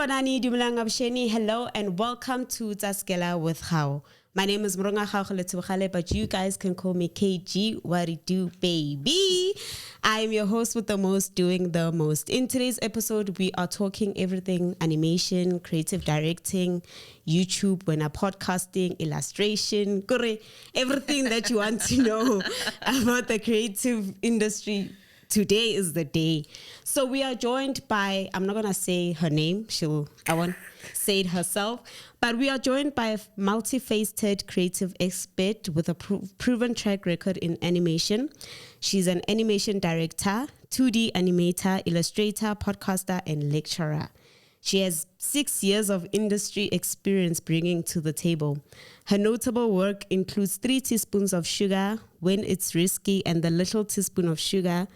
Sanibonani, Dumelang Absheni. Hello and welcome to Tsa-sgela with Kgau. My name is Kgau, but you guys can call me KG. What it do, baby? I am your host with the most, doing the most. In today's episode, we are talking everything animation, creative directing, YouTube, when podcasting, illustration, everything that you want to know about the creative industry. Today is the day. So we are joined by, I'm not going to say her name. I won't say it herself. But we are joined by a multifaceted creative expert with a proven track record in animation. She's an animation director, 2D animator, illustrator, podcaster, and lecturer. She has 6 years of industry experience bringing to the table. Her notable work includes 3 teaspoons of sugar, When It's Risky, and The Little Teaspoon of Sugar,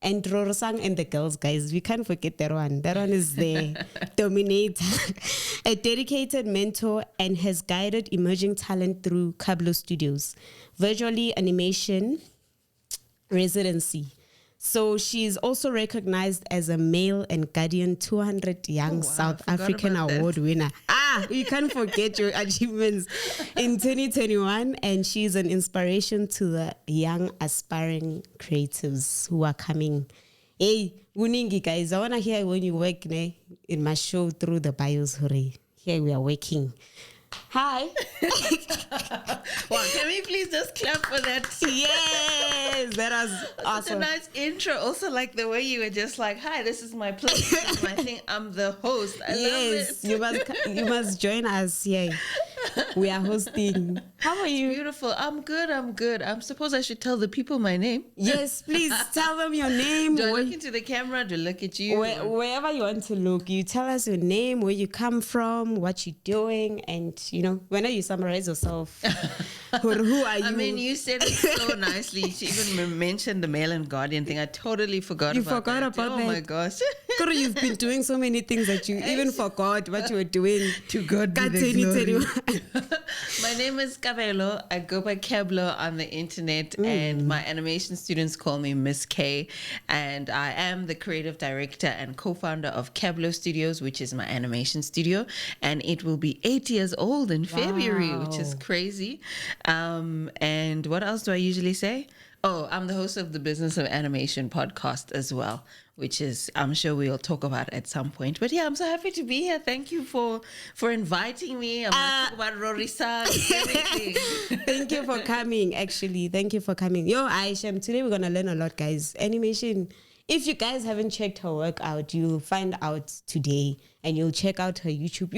and Rorisang and the Girls, guys. We can't forget that one. That one is the dominator. A dedicated mentor and has guided emerging talent through Kabelo Studios, virtually animation residency. So she's also recognized as a Male and Guardian 200 Young South African Award winner. You can't forget your achievements in 2021. And she's an inspiration to the young aspiring creatives who are coming. Hey, Wuningi guys, I want to hear when you work in my show through the bios. Here we are working. Hi. Wow, can we please just clap for that? Yes, that was awesome. Such a nice intro. Also, like the way you were just like, "Hi, this is my place. This is my thing. I'm the host." I love it. You must join us. Yeah, we are hosting. How are you? Beautiful. I'm good. I suppose I should tell the people my name. Yes, please tell them your name. Do I look into the camera? Do I look at you? Wherever you want to look, you tell us your name, where you come from, what you're doing, and whenever you summarize yourself. Who are you? I mean, you said it so nicely. She even mentioned the Male and Guardian thing. I totally forgot about that. Oh my gosh. You've been doing so many things that you even forgot what you were doing. To God be the glory. My name is Kabelo. I go by Kabelo on the internet, and my animation students call me Miss K. And I am the creative director and co-founder of Cablow Studios, which is my animation studio. And it will be 8 years old in February, which is crazy. And what else do I usually say? Oh, I'm the host of the Business of Animation podcast as well, which is, I'm sure we'll talk about at some point. But yeah, I'm so happy to be here. Thank you for inviting me. I'm going to talk about Rorisang, everything. Thank you for coming, actually. Thank you for coming. Yo, Aisha, today we're going to learn a lot, guys. Animation. If you guys haven't checked her work out, you'll find out today, and you'll check out her YouTube.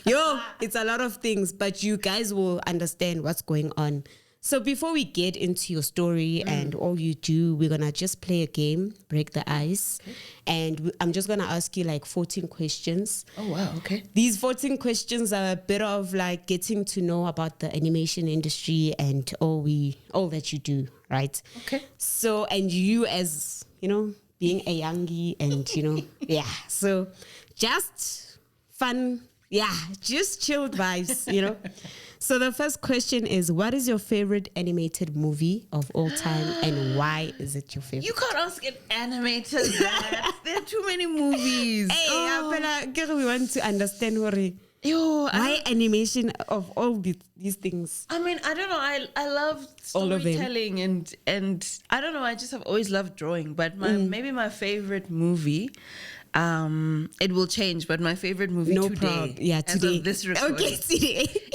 Yo, it's a lot of things, but you guys will understand what's going on. So before we get into your story and all you do, we're going to just play a game, break the ice. Okay. And I'm just going to ask you like 14 questions. Oh, wow. Okay. These 14 questions are a bit of like getting to know about the animation industry and all that you do, right? Okay. So, and you as, being a youngie and, yeah. So just fun. Yeah, just chilled vibes, So the first question is, what is your favorite animated movie of all time and why is it your favorite? You can't ask an animator that. There are too many movies. Hey, we want to understand why animation of all these things. I mean, I don't know. I love storytelling and I don't know. I just have always loved drawing. But maybe my favorite movie... it will change, but my favorite movie today, as of this recording,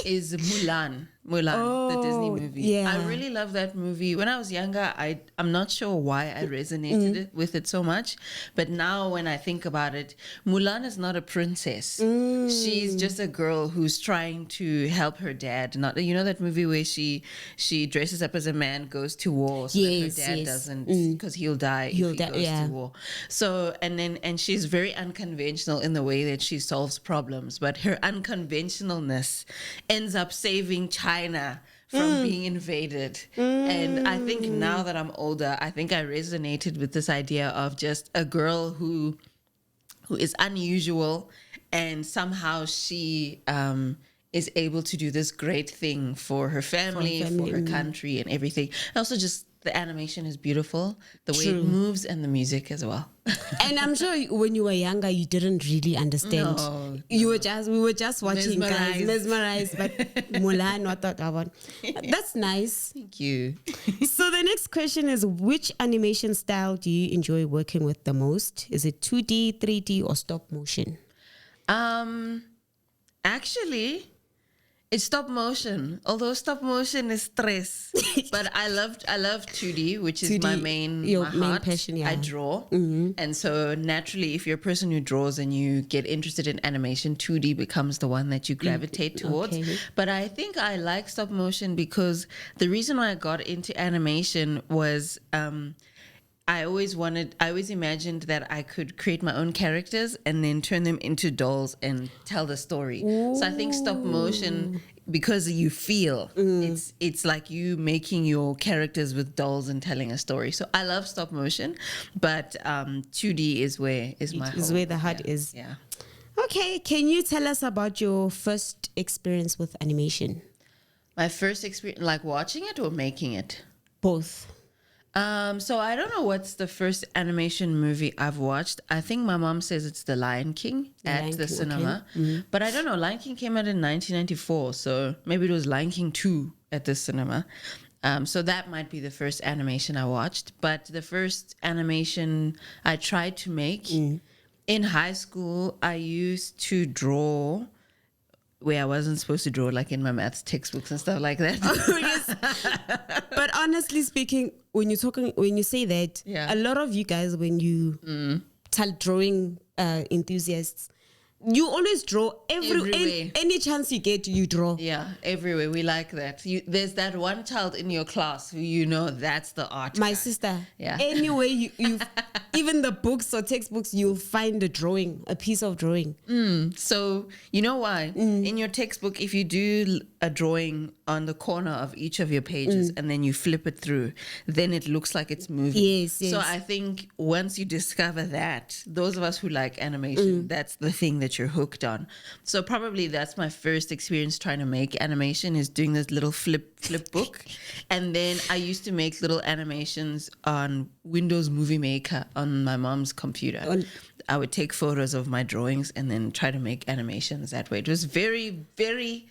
is Mulan. The Disney movie. Yeah. I really love that movie. When I was younger, I'm not sure why I resonated with it so much, but now when I think about it, Mulan is not a princess. She's just a girl who's trying to help her dad. Not, you know that movie where she dresses up as a man, goes to war, so that her dad doesn't, because he'll die if he goes to war. So and she's very unconventional in the way that she solves problems, but her unconventionalness ends up saving China from being invaded. And I think now that I'm older, I think I resonated with this idea of just a girl who is unusual, and somehow she is able to do this great thing for her family, for her country, and everything. And also, just the animation is beautiful, the way it moves, and the music as well. And I'm sure when you were younger, you didn't really understand. No. We were just watching, guys, mesmerized. But Mulan, what talk about? That's nice. Thank you. So the next question is, which animation style do you enjoy working with the most? Is it 2D, 3D, or stop motion? Actually, it's stop motion. Although stop motion is stress, but I love 2D, which is 2D, my main passion. Yeah. I draw, and so naturally, if you're a person who draws and you get interested in animation, 2D becomes the one that you gravitate towards. Okay. But I think I like stop motion because the reason why I got into animation was I always imagined that I could create my own characters and then turn them into dolls and tell the story. Ooh. So I think stop motion, because you feel, it's like you making your characters with dolls and telling a story. So I love stop motion, but 2D is where the heart is. Yeah. Okay, can you tell us about your first experience with animation? My first experience, like watching it or making it? Both. So I don't know what's the first animation movie I've watched. I think my mom says it's The Lion King at the cinema. Okay. But I don't know. Lion King came out in 1994, so maybe it was Lion King 2 at the cinema. So that might be the first animation I watched. But the first animation I tried to make in high school, I used to draw where I wasn't supposed to draw, like in my maths textbooks and stuff like that. Oh, yes. But honestly speaking, when you say that, a lot of you guys, when you tell drawing enthusiasts, you always draw any chance you get, you draw. Yeah, everywhere. We like that. There's that one child in your class who that's the art. My guy. sister. Yeah. Anyway, you even the books or textbooks, you'll find a piece of drawing. So you know why? In your textbook, if you do a drawing on the corner of each of your pages and then you flip it through, then it looks like it's moving. Yes. So I think once you discover that, those of us who like animation, that's the thing that you're hooked on. So probably that's my first experience trying to make animation, is doing this little flip book. And then I used to make little animations on Windows Movie Maker on my mom's computer. I would take photos of my drawings and then try to make animations that way. It was very, very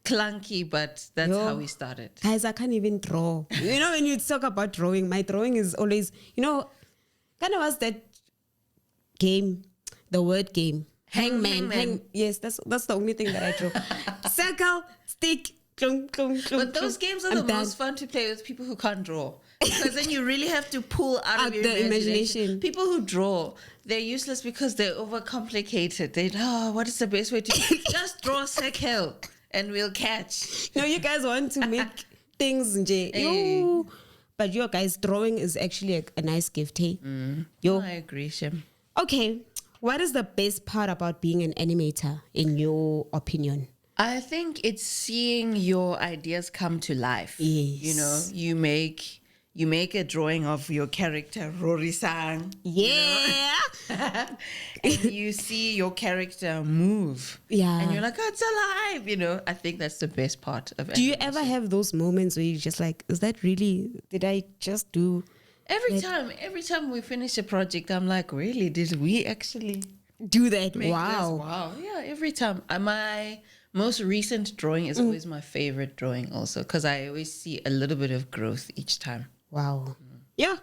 clunky, but that's how we started. Guys, I can't even draw. When you talk about drawing, my drawing is always, kind of was that game, the word game. Hangman. Yes, that's the only thing that I draw. Circle, stick, clunk. But those games are the most fun to play with people who can't draw. Because then you really have to pull out of your imagination. People who draw, they're useless because they're overcomplicated. What is the best way to just draw a circle and we'll catch. No, you guys want to make things, Nje. But your guys, drawing is actually a nice gift, hey? I agree, Shem. Okay, what is the best part about being an animator, in your opinion? I think it's seeing your ideas come to life. Yes. You make a drawing of your character, Rorisang. Yeah. And you see your character move. Yeah. And you're like, oh, it's alive. I think that's the best part of it. Do you ever have those moments where you're just like, is that really, did I just do? Every time we finish a project, I'm like, really? Did we actually do that? Make wow. This? Wow. Yeah, every time. My most recent drawing is always my favorite drawing also, because I always see a little bit of growth each time. Wow. Yeah.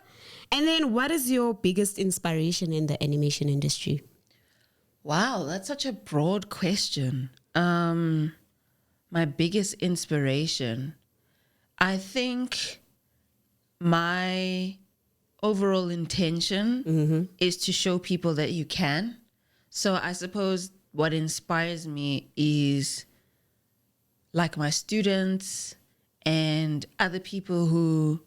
And then what is your biggest inspiration in the animation industry? Wow, that's such a broad question. My biggest inspiration, I think my overall intention is to show people that you can. So I suppose what inspires me is like my students and other people who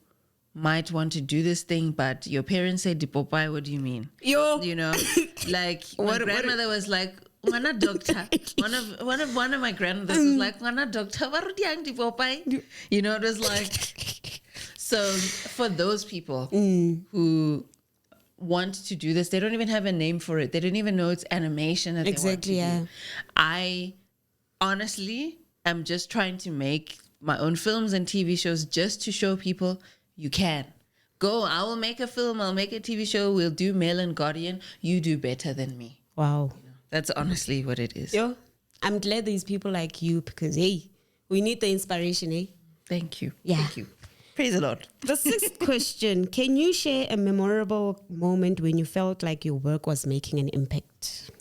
might want to do this thing, but your parents say, "Dipopai, what do you mean?" Like my grandmother was like, "Ngwana doctor." One of my grandmothers was like, "Ngwana doctor, what do you Dipopai?" It was like, so for those people who want to do this, they don't even have a name for it. They don't even know it's animation that they want to do. I honestly am just trying to make my own films and TV shows just to show people you can. Go, I will make a film, I'll make a TV show, we'll do Male and Guardian. You do better than me. Wow. That's honestly what it is. Yo, I'm glad there's people like you because, hey, we need the inspiration, eh? Thank you. Yeah. Thank you. Praise the Lord. The sixth question, can you share a memorable moment when you felt like your work was making an impact?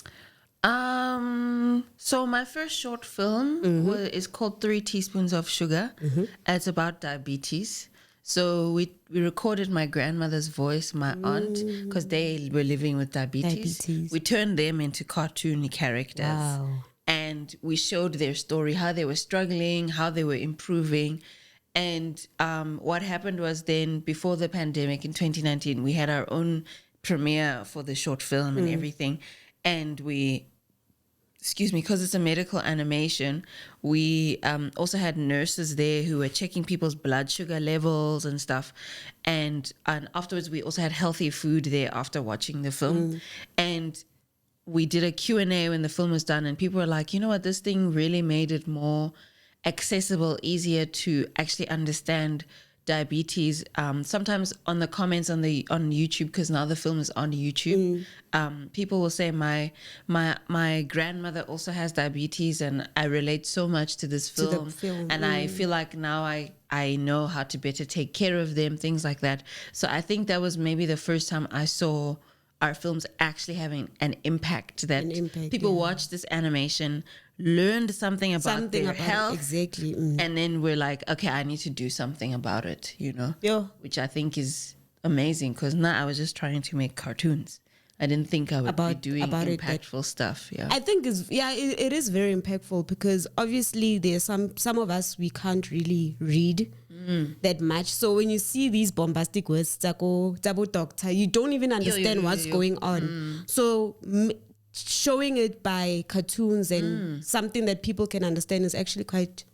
So my first short film is called 3 Teaspoons of Sugar. It's about diabetes. So we recorded my grandmother's voice, my aunt, because they were living with diabetes. We turned them into cartoon characters. Wow. And we showed their story, how they were struggling, how they were improving. And what happened was then, before the pandemic in 2019, we had our own premiere for the short film and everything. And we, because it's a medical animation, we also had nurses there who were checking people's blood sugar levels and stuff. And afterwards, we also had healthy food there after watching the film. And we did a Q&A when the film was done, and people were like, you know what, this thing really made it more accessible, easier to actually understand diabetes. Sometimes on the comments on YouTube, because now the film is on YouTube, people will say my grandmother also has diabetes, and I relate so much to this film, and I feel like now I know how to better take care of them, things like that. So I think that was maybe the first time I saw our films actually having an impact, that people watched this animation, learned something about their health, exactly, and then we're like, okay, I need to do something about it, which I think is amazing, because now I was just trying to make cartoons. I didn't think I would be doing impactful stuff. Yeah, I think it is very impactful, because obviously there's some of us, we can't really read that much. So when you see these bombastic words, Tabo doctor, you don't even understand what's going on. So showing it by cartoons and something that people can understand is actually quite.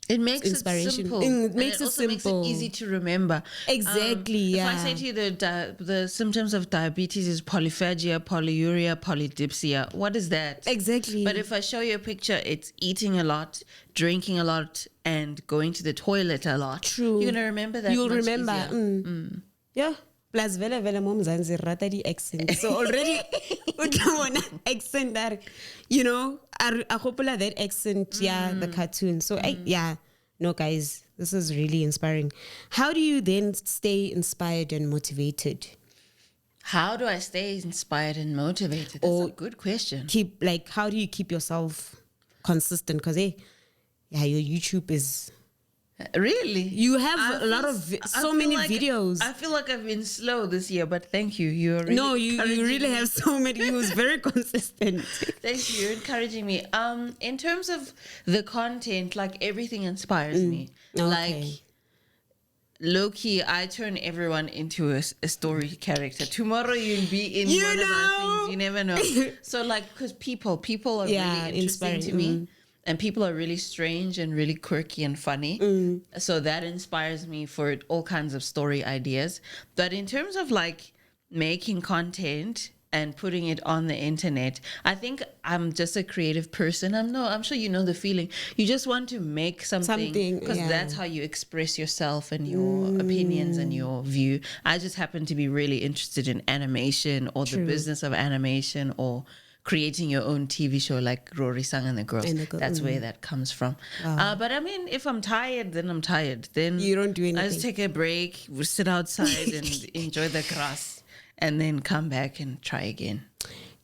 It makes inspiration. It simple. It makes it also makes it easy to remember. Exactly. If I say to you the symptoms of diabetes is polyphagia, polyuria, polydipsia, what is that? Exactly. But if I show you a picture, it's eating a lot, drinking a lot, and going to the toilet a lot. True. You're gonna remember that. You'll remember. Yeah. Plus vele mom zanzi rata di accent. So already we don't want an accent that, I hope that accent, the cartoon. So no guys, this is really inspiring. How do you then stay inspired and motivated? How do I stay inspired and motivated? That's a good question. How do you keep yourself consistent? Because your YouTube is. Really? You have a lot of so many videos. I feel like I've been slow this year, but thank you. You really have so many. You was very consistent. Thank you. You're encouraging me. In terms of the content, like, everything inspires me. Okay. Like, low-key, I turn everyone into a story character. Tomorrow you'll be in one of our things. You never know. So, like, because people are really interesting to me. And people are really strange and really quirky and funny. So that inspires me for all kinds of story ideas. But in terms of, like, making content and putting it on the internet, I think I'm just a creative person. I'm sure you know the feeling. You just want to make something because that's how you express yourself and your opinions and your view. I just happen to be really interested in animation or the business of animation, or creating your own TV show like Rorisang and the Girls. That's where that comes from. Wow. But I mean, if I'm tired, then I'm tired. Then you don't do anything. I just take a break, we sit outside and enjoy the grass, and then come back and try again.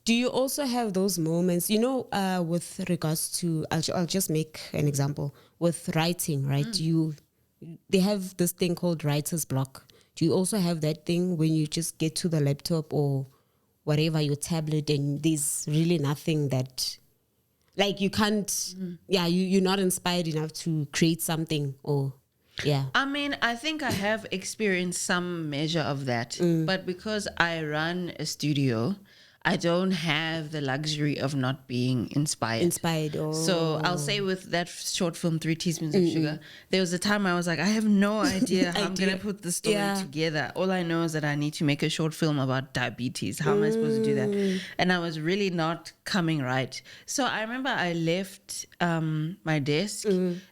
Do you also have those moments, with regards to, I'll just make an example, with writing, right? They have this thing called writer's block. Do you also have that thing when you just get to the laptop or whatever, your tablet, and there's really nothing that, like, you can't, you're not inspired enough to create something, or, I mean, I think I have experienced some measure of that, but because I run a studio, I don't have the luxury of not being inspired. So I'll say with that short film, 3 Teaspoons of Sugar, there was a time I was like, I have no idea how I'm going to put the story together. All I know is that I need to make a short film about diabetes. How am I supposed to do that? And I was really not coming right. So I remember I left my desk.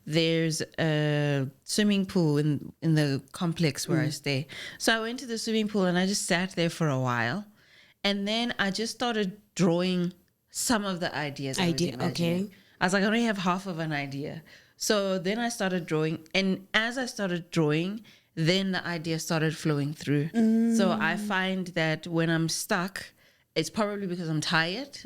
There's a swimming pool in the complex where I stay. So I went to the swimming pool and I just sat there for a while. And then I just started drawing some of the ideas I was imagining. I was like, I only have half of an idea. So then I started drawing. And as I started drawing, then the idea started flowing through. So I find that when I'm stuck, it's probably because I'm tired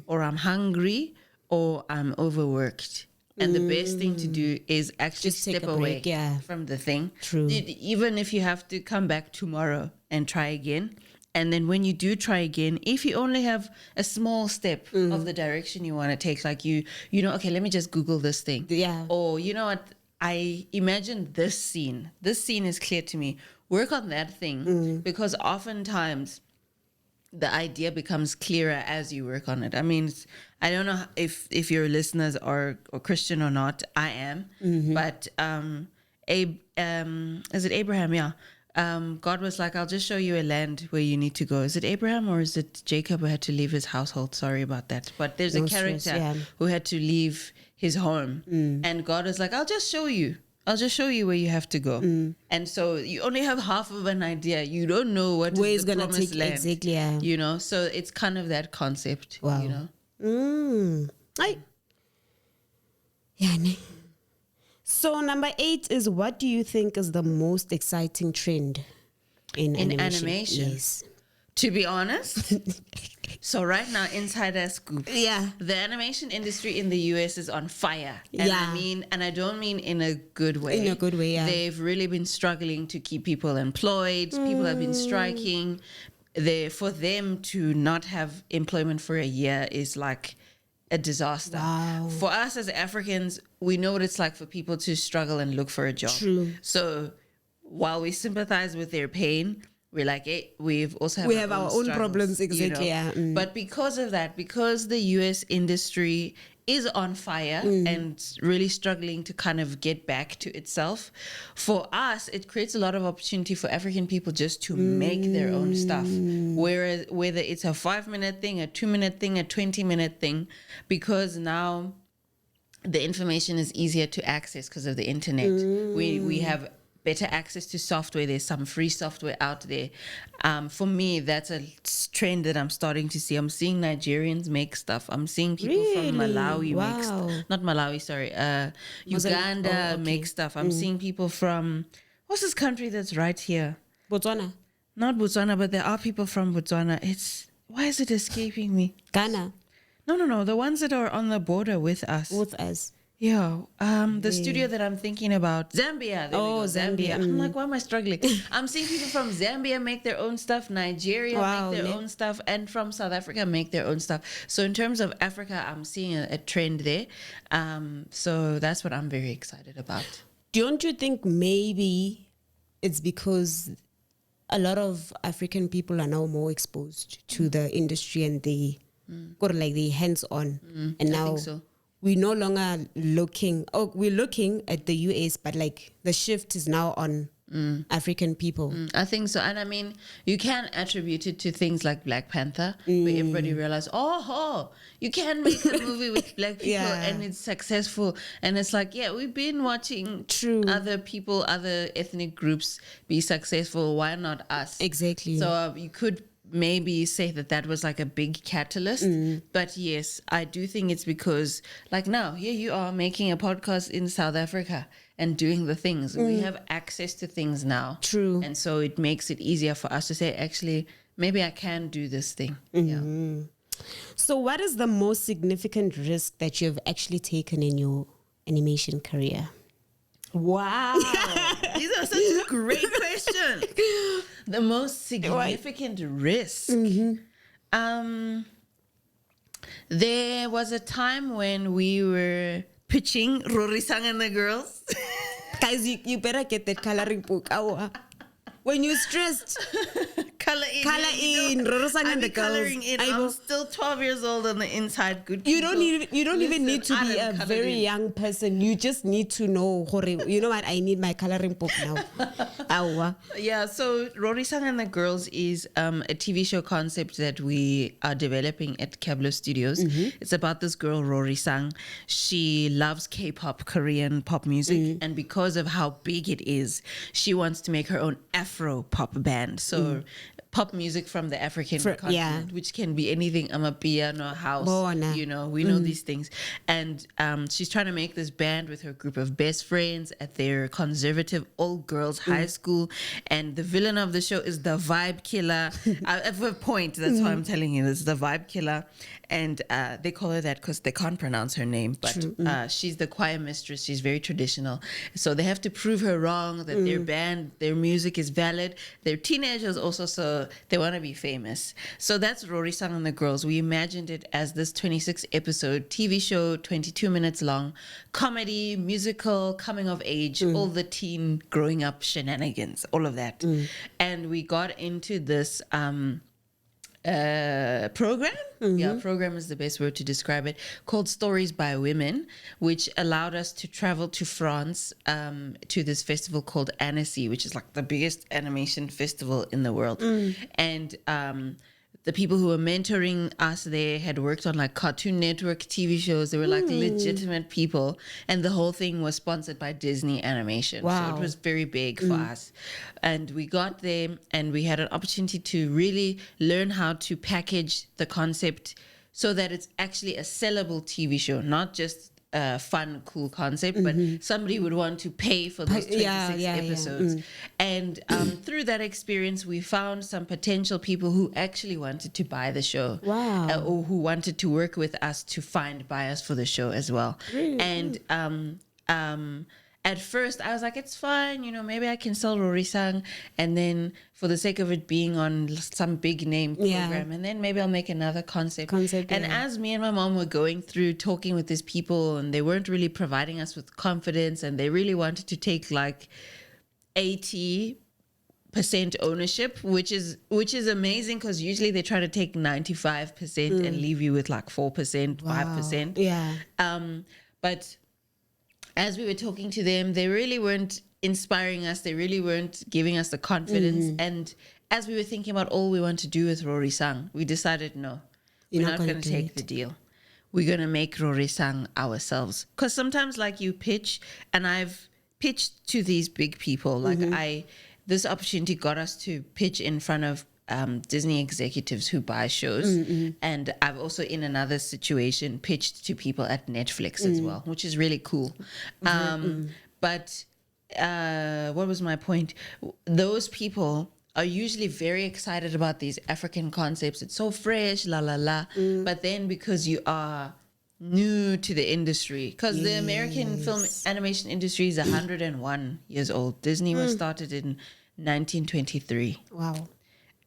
or I'm hungry or I'm overworked. And the best thing to do is actually just step away from the thing. True. Even if you have to come back tomorrow and try again. And then when you do try again, if you only have a small step of the direction you want to take, like you know, okay, let me just Google this thing. Yeah. Or you know what, I imagine this scene. This scene is clear to me. Work on that thing because oftentimes the idea becomes clearer as you work on it. I mean, I don't know if your listeners are Christian or not. I am. But is it Abraham? Yeah. God was like, I'll just show you a land where you need to go. Is it Abraham or is it Jacob who had to leave his household? Sorry about that. But there's a character who had to leave his home. And God was like, I'll just show you. I'll just show you where you have to go. And so you only have half of an idea. You don't know where is the promised land. Exactly, you know, so it's kind of that concept, you know. So number 8 is, what do you think is the most exciting trend in animation? Yes. To be honest, so right now, insider scoop. Yeah. The animation industry in the US is on fire. And I don't mean in a good way. In a good way, yeah. They've really been struggling to keep people employed. People have been striking. For them to not have employment for a year is like a disaster. Wow. For us as Africans, we know what it's like for people to struggle and look for a job. True. So while we sympathize with their pain, we're like, hey, we have our own problems, exactly. You know? But because of that, because the US industry is on fire and really struggling to kind of get back to itself, for us, it creates a lot of opportunity for African people just to make their own stuff. Whereas whether it's a 5-minute thing, a 2-minute thing, a 20-minute thing, because now the information is easier to access because of the internet. We have better access to software. There's some free software out there. For me, that's a trend that I'm starting to see. I'm seeing Nigerians make stuff. I'm seeing people from Malawi make stuff. Not Malawi, sorry. Uganda make stuff. I'm seeing people from, what's this country that's right here? Botswana. Not Botswana, but there are people from Botswana. Why is it escaping me? Ghana. No. The ones that are on the border with us. Yeah, the studio that I'm thinking about, Zambia. Zambia. I'm like, why am I struggling? I'm seeing people from Zambia make their own stuff, Nigeria make their own stuff, and from South Africa make their own stuff. So in terms of Africa, I'm seeing a trend there. So that's what I'm very excited about. Don't you think maybe it's because a lot of African people are now more exposed to the industry and the hands-on, and now I think so. We're no longer we're looking at the US, but like the shift is now on African people. I think so. And I mean, you can attribute it to things like Black Panther, where everybody realized, you can make a movie with Black people and it's successful. And it's like, we've been watching other people, other ethnic groups be successful. Why not us? Exactly. So you could maybe say that was like a big catalyst. But yes, I do think it's because like now here you are making a podcast in South Africa and doing the things. We have access to things now. True. And so it makes it easier for us to say, actually, maybe I can do this thing. Yeah. So what is the most significant risk that you've actually taken in your animation career? Wow. These are such a great question. The most significant risk. There was a time when we were pitching Rorisang and the girls. Guys, you better get that coloring book. When you're stressed. color in. Color in. Rorisang and the girls. Coloring in. I'm still 12 years old on the inside. Good. You don't even need to be a very young person. You just need to know. You know what? I need my coloring book now. Yeah. So Rorisang and the Girls is a TV show concept that we are developing at Cablo Studios. It's about this girl Rorisang. She loves K-pop, Korean pop music, and because of how big it is, she wants to make her own Afro pop band. So pop music from the African continent, which can be anything, amapiano, house, we know these things. And she's trying to make this band with her group of best friends at their conservative all-girls high school. And the villain of the show is the vibe killer. At a point, that's why I'm telling you, this is the vibe killer. And they call her that because they can't pronounce her name. But she's the choir mistress. She's very traditional. So they have to prove her wrong, that their band, their music is valid. They're teenagers also, so they want to be famous. So that's Rorisang and the Girls. We imagined it as this 26-episode TV show, 22 minutes long, comedy, musical, coming of age, all the teen growing up shenanigans, all of that. And we got into this program. Program is the best word to describe it, called Stories by Women, which allowed us to travel to France to this festival called Annecy, which is like the biggest animation festival in the world. And the people who were mentoring us there had worked on like Cartoon Network TV shows. They were like legitimate people. And the whole thing was sponsored by Disney Animation. Wow. So it was very big for us. And we got there and we had an opportunity to really learn how to package the concept so that it's actually a sellable TV show, not just a fun, cool concept, but somebody would want to pay for those 26 episodes. And through that experience, we found some potential people who actually wanted to buy the show. Wow. Or who wanted to work with us to find buyers for the show as well. And at first, I was like, it's fine, maybe I can sell Rorisang, and then for the sake of it being on some big name program, and then maybe I'll make another concept. And as me and my mom were going through talking with these people, and they weren't really providing us with confidence, and they really wanted to take like 80% ownership, which is amazing, because usually they try to take 95% and leave you with like 4%, 5%. But as we were talking to them, they really weren't inspiring us. They really weren't giving us the confidence. And as we were thinking about all we want to do with Rorisang, we decided, no, we're not going to take the deal. We're going to make Rorisang ourselves. Because sometimes like you pitch, and I've pitched to these big people. Like this opportunity got us to pitch in front of Disney executives who buy shows. And I've also in another situation pitched to people at Netflix as well, which is really cool. But what was my point? Those people are usually very excited about these African concepts. It's so fresh, la la la. But then because you are new to the industry, because the American film animation industry is 101 years old. Disney was started in 1923. Wow.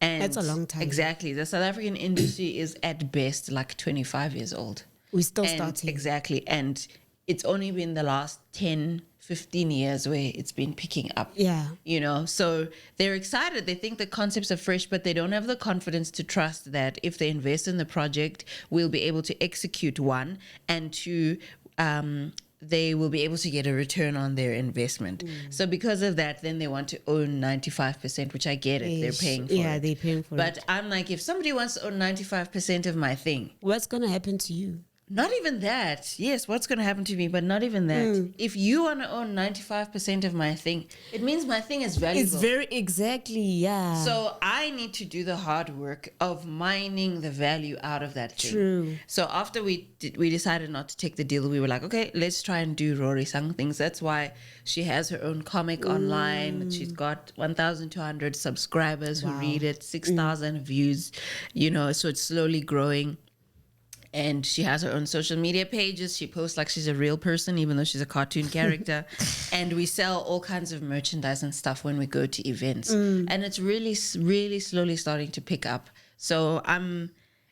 And that's a long time. Exactly. The South African industry is at best like 25 years old. We're still starting. Exactly. And it's only been the last 10, 15 years where it's been picking up. So they're excited. They think the concepts are fresh, but they don't have the confidence to trust that if they invest in the project, we'll be able to execute, one, and two, they will be able to get a return on their investment. So because of that, then they want to own 95%, which I get it. They're paying for it. Yeah, they're paying for it. But I'm like, if somebody wants to own 95% of my thing, what's going to happen to you? Not even that. Yes, what's going to happen to me, but not even that. If you want to own 95% of my thing, it means my thing is valuable. It's very, exactly, So I need to do the hard work of mining the value out of that thing. True. So after we decided not to take the deal, we were like, okay, let's try and do Rorisang things. That's why she has her own comic online. She's got 1,200 subscribers who read it, 6,000 views, so it's slowly growing. And she has her own social media pages. She posts like she's a real person, even though she's a cartoon character. And we sell all kinds of merchandise and stuff when we go to events. And it's really, really slowly starting to pick up. So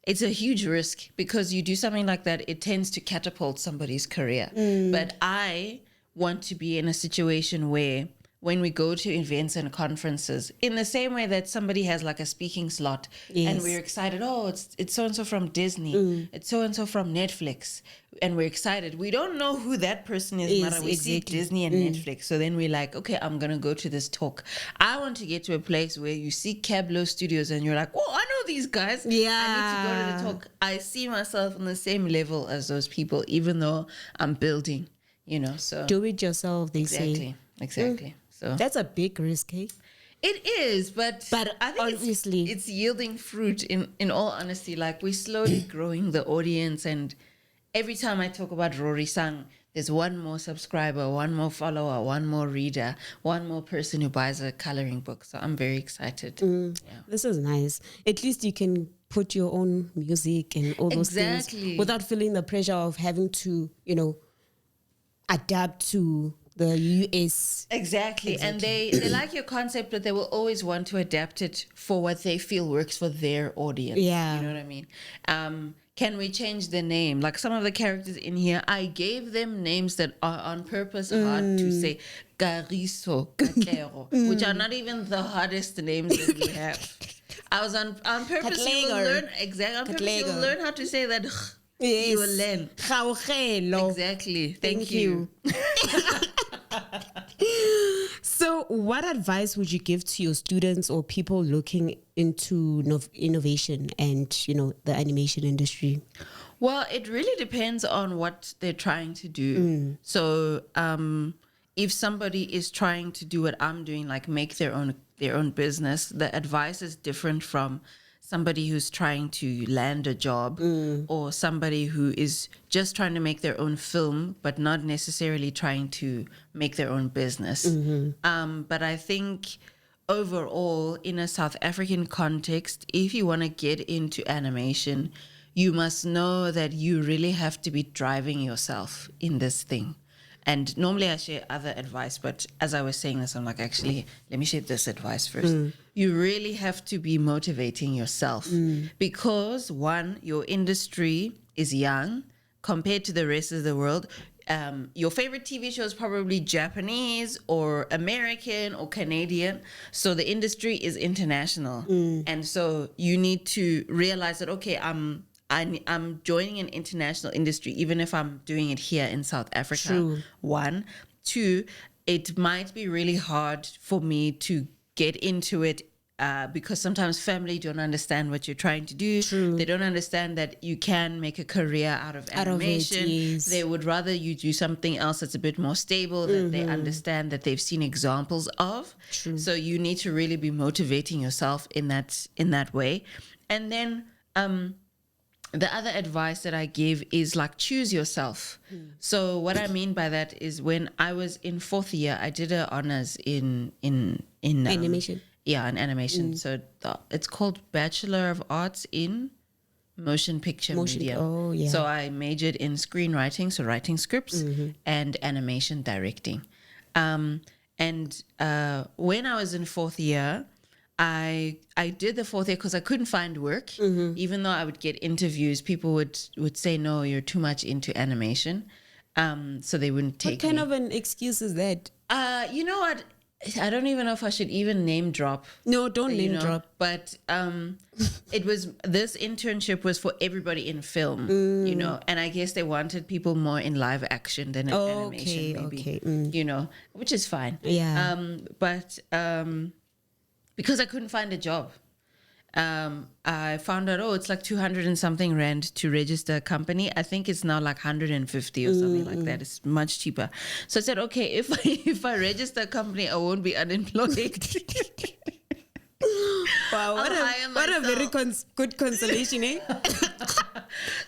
it's a huge risk, because you do something like that, it tends to catapult somebody's career. But I want to be in a situation where when we go to events and conferences, in the same way that somebody has like a speaking slot and we're excited, oh, it's so-and-so from Disney, it's so-and-so from Netflix, and we're excited. We don't know who that person is, Mara. We see Disney and Netflix. So then we're like, okay, I'm going to go to this talk. I want to get to a place where you see Cabblowstudios and you're like, oh, I know these guys. Yeah. I need to go to the talk. I see myself on the same level as those people, even though I'm building, so. Do it yourself, they say. Exactly. So that's a big risk, eh? It is, but I think obviously it's yielding fruit in all honesty. Like, we're slowly growing the audience, and every time I talk about Rorisang, there's one more subscriber, one more follower, one more reader, one more person who buys a coloring book. So I'm very excited. Yeah. This is nice. At least you can put your own music and all those things without feeling the pressure of having to, adapt to the US. Exactly. And they like your concept, but they will always want to adapt it for what they feel works for their audience. Yeah. You know what I mean? Can we change the name? Like, some of the characters in here, I gave them names that are on purpose hard to say. Gariso, Kakero, which are not even the hardest names that we have. I was on purpose. You will learn, you'll learn how to say that. Yes. You will learn. Kgau. Exactly. Thank you. So what advice would you give to your students or people looking into innovation and, the animation industry? Well, it really depends on what they're trying to do. So if somebody is trying to do what I'm doing, like make their own business, the advice is different from somebody who's trying to land a job or somebody who is just trying to make their own film, but not necessarily trying to make their own business. But I think overall, in a South African context, if you want to get into animation, you must know that you really have to be driving yourself in this thing. And normally I share other advice, but as I was saying this, I'm like, actually, let me share this advice first. You really have to be motivating yourself because, one, your industry is young compared to the rest of the world. Your favorite TV show is probably Japanese or American or Canadian. So the industry is international. And so you need to realize that, okay, I'm joining an international industry, even if I'm doing it here in South Africa. True. One. Two, it might be really hard for me to get into it because sometimes family don't understand what you're trying to do. True. They don't understand that you can make a career out of animation. Yes. They would rather you do something else that's a bit more stable, that they understand, that they've seen examples of. True. So you need to really be motivating yourself in that way. And then the other advice that I give is like, choose yourself. So what I mean by that is, when I was in fourth year, I did a honors in Animation. Yeah, in animation. So it's called Bachelor of Arts in Motion Picture Media. Oh, yeah. So I majored in screenwriting, so writing scripts, and animation directing. And when I was in fourth year, I did the fourth year because I couldn't find work. Even though I would get interviews, people would say, no, you're too much into animation. So they wouldn't take me. What kind of an excuse is that? You know what? I don't even know if I should even name drop. No, don't name drop. But this internship was for everybody in film, and I guess they wanted people more in live action than in animation, maybe, which is fine. Yeah. But because I couldn't find a job, I found out, it's like 200 and something rand to register a company. I think it's now like 150 or something like that. It's much cheaper. So I said, okay, if I register a company, I won't be unemployed. Wow, what a very good consolation, eh?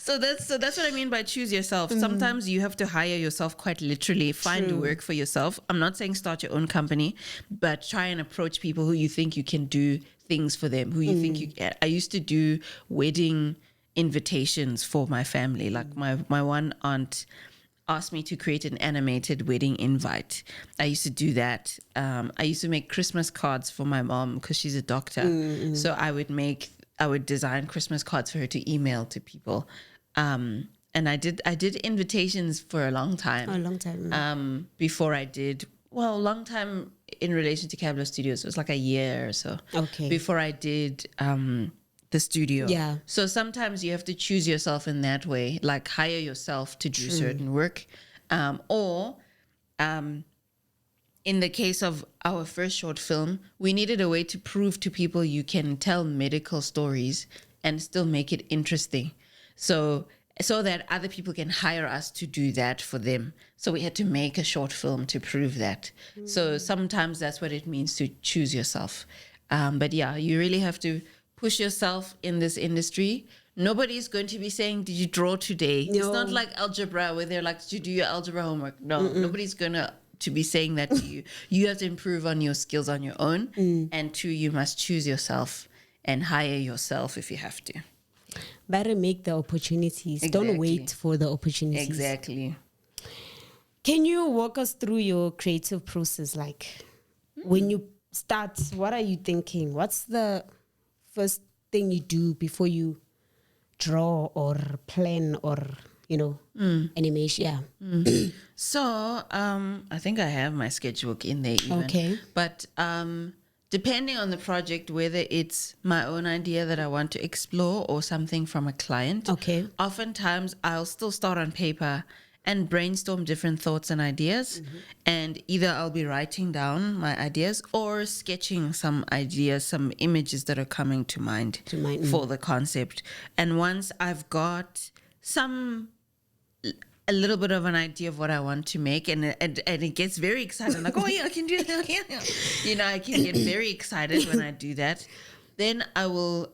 So that's what I mean by choose yourself. Sometimes you have to hire yourself, quite literally, find work for yourself. I'm not saying start your own company, but try and approach people who you think you can do things for them, who you think you can. I used to do wedding invitations for my family. Like my one aunt asked me to create an animated wedding invite. I used to do that. I used to make Christmas cards for my mom because she's a doctor. So I would design Christmas cards for her to email to people. And I did invitations for a long time. A long time. Before I did, well, a long time in relation to Cabelo Studios, it was like a year or so Okay. before I did the studio. Yeah. So sometimes you have to choose yourself in that way, like hire yourself to do certain work, or in the case of our first short film, we needed a way to prove to people you can tell medical stories and still make it interesting. So that other people can hire us to do that for them. So we had to make a short film to prove that. So sometimes that's what it means to choose yourself. But yeah, you really have to push yourself in this industry. Nobody's going to be saying, did you draw today? No. It's not like algebra where they're like, did you do your algebra homework? No, nobody's going to be saying that to you. You have to improve on your skills on your own. And two, you must choose yourself and hire yourself if you have to. Better make the opportunities. Exactly. Don't wait for the opportunities. Exactly. Can you walk us through your creative process? Like when you start, what are you thinking? What's the first thing you do before you draw or plan or, animation? Yeah. So I think I have my sketchbook in there even. Okay. But depending on the project, whether it's my own idea that I want to explore or something from a client, Okay. oftentimes I'll still start on paper and brainstorm different thoughts and ideas. And either I'll be writing down my ideas or sketching some ideas, some images that are coming to mind for the concept. And once I've got a little bit of an idea of what I want to make, and it gets very excited. I'm like, oh yeah, I can do that. Yeah. I can get very excited when I do that. Then I will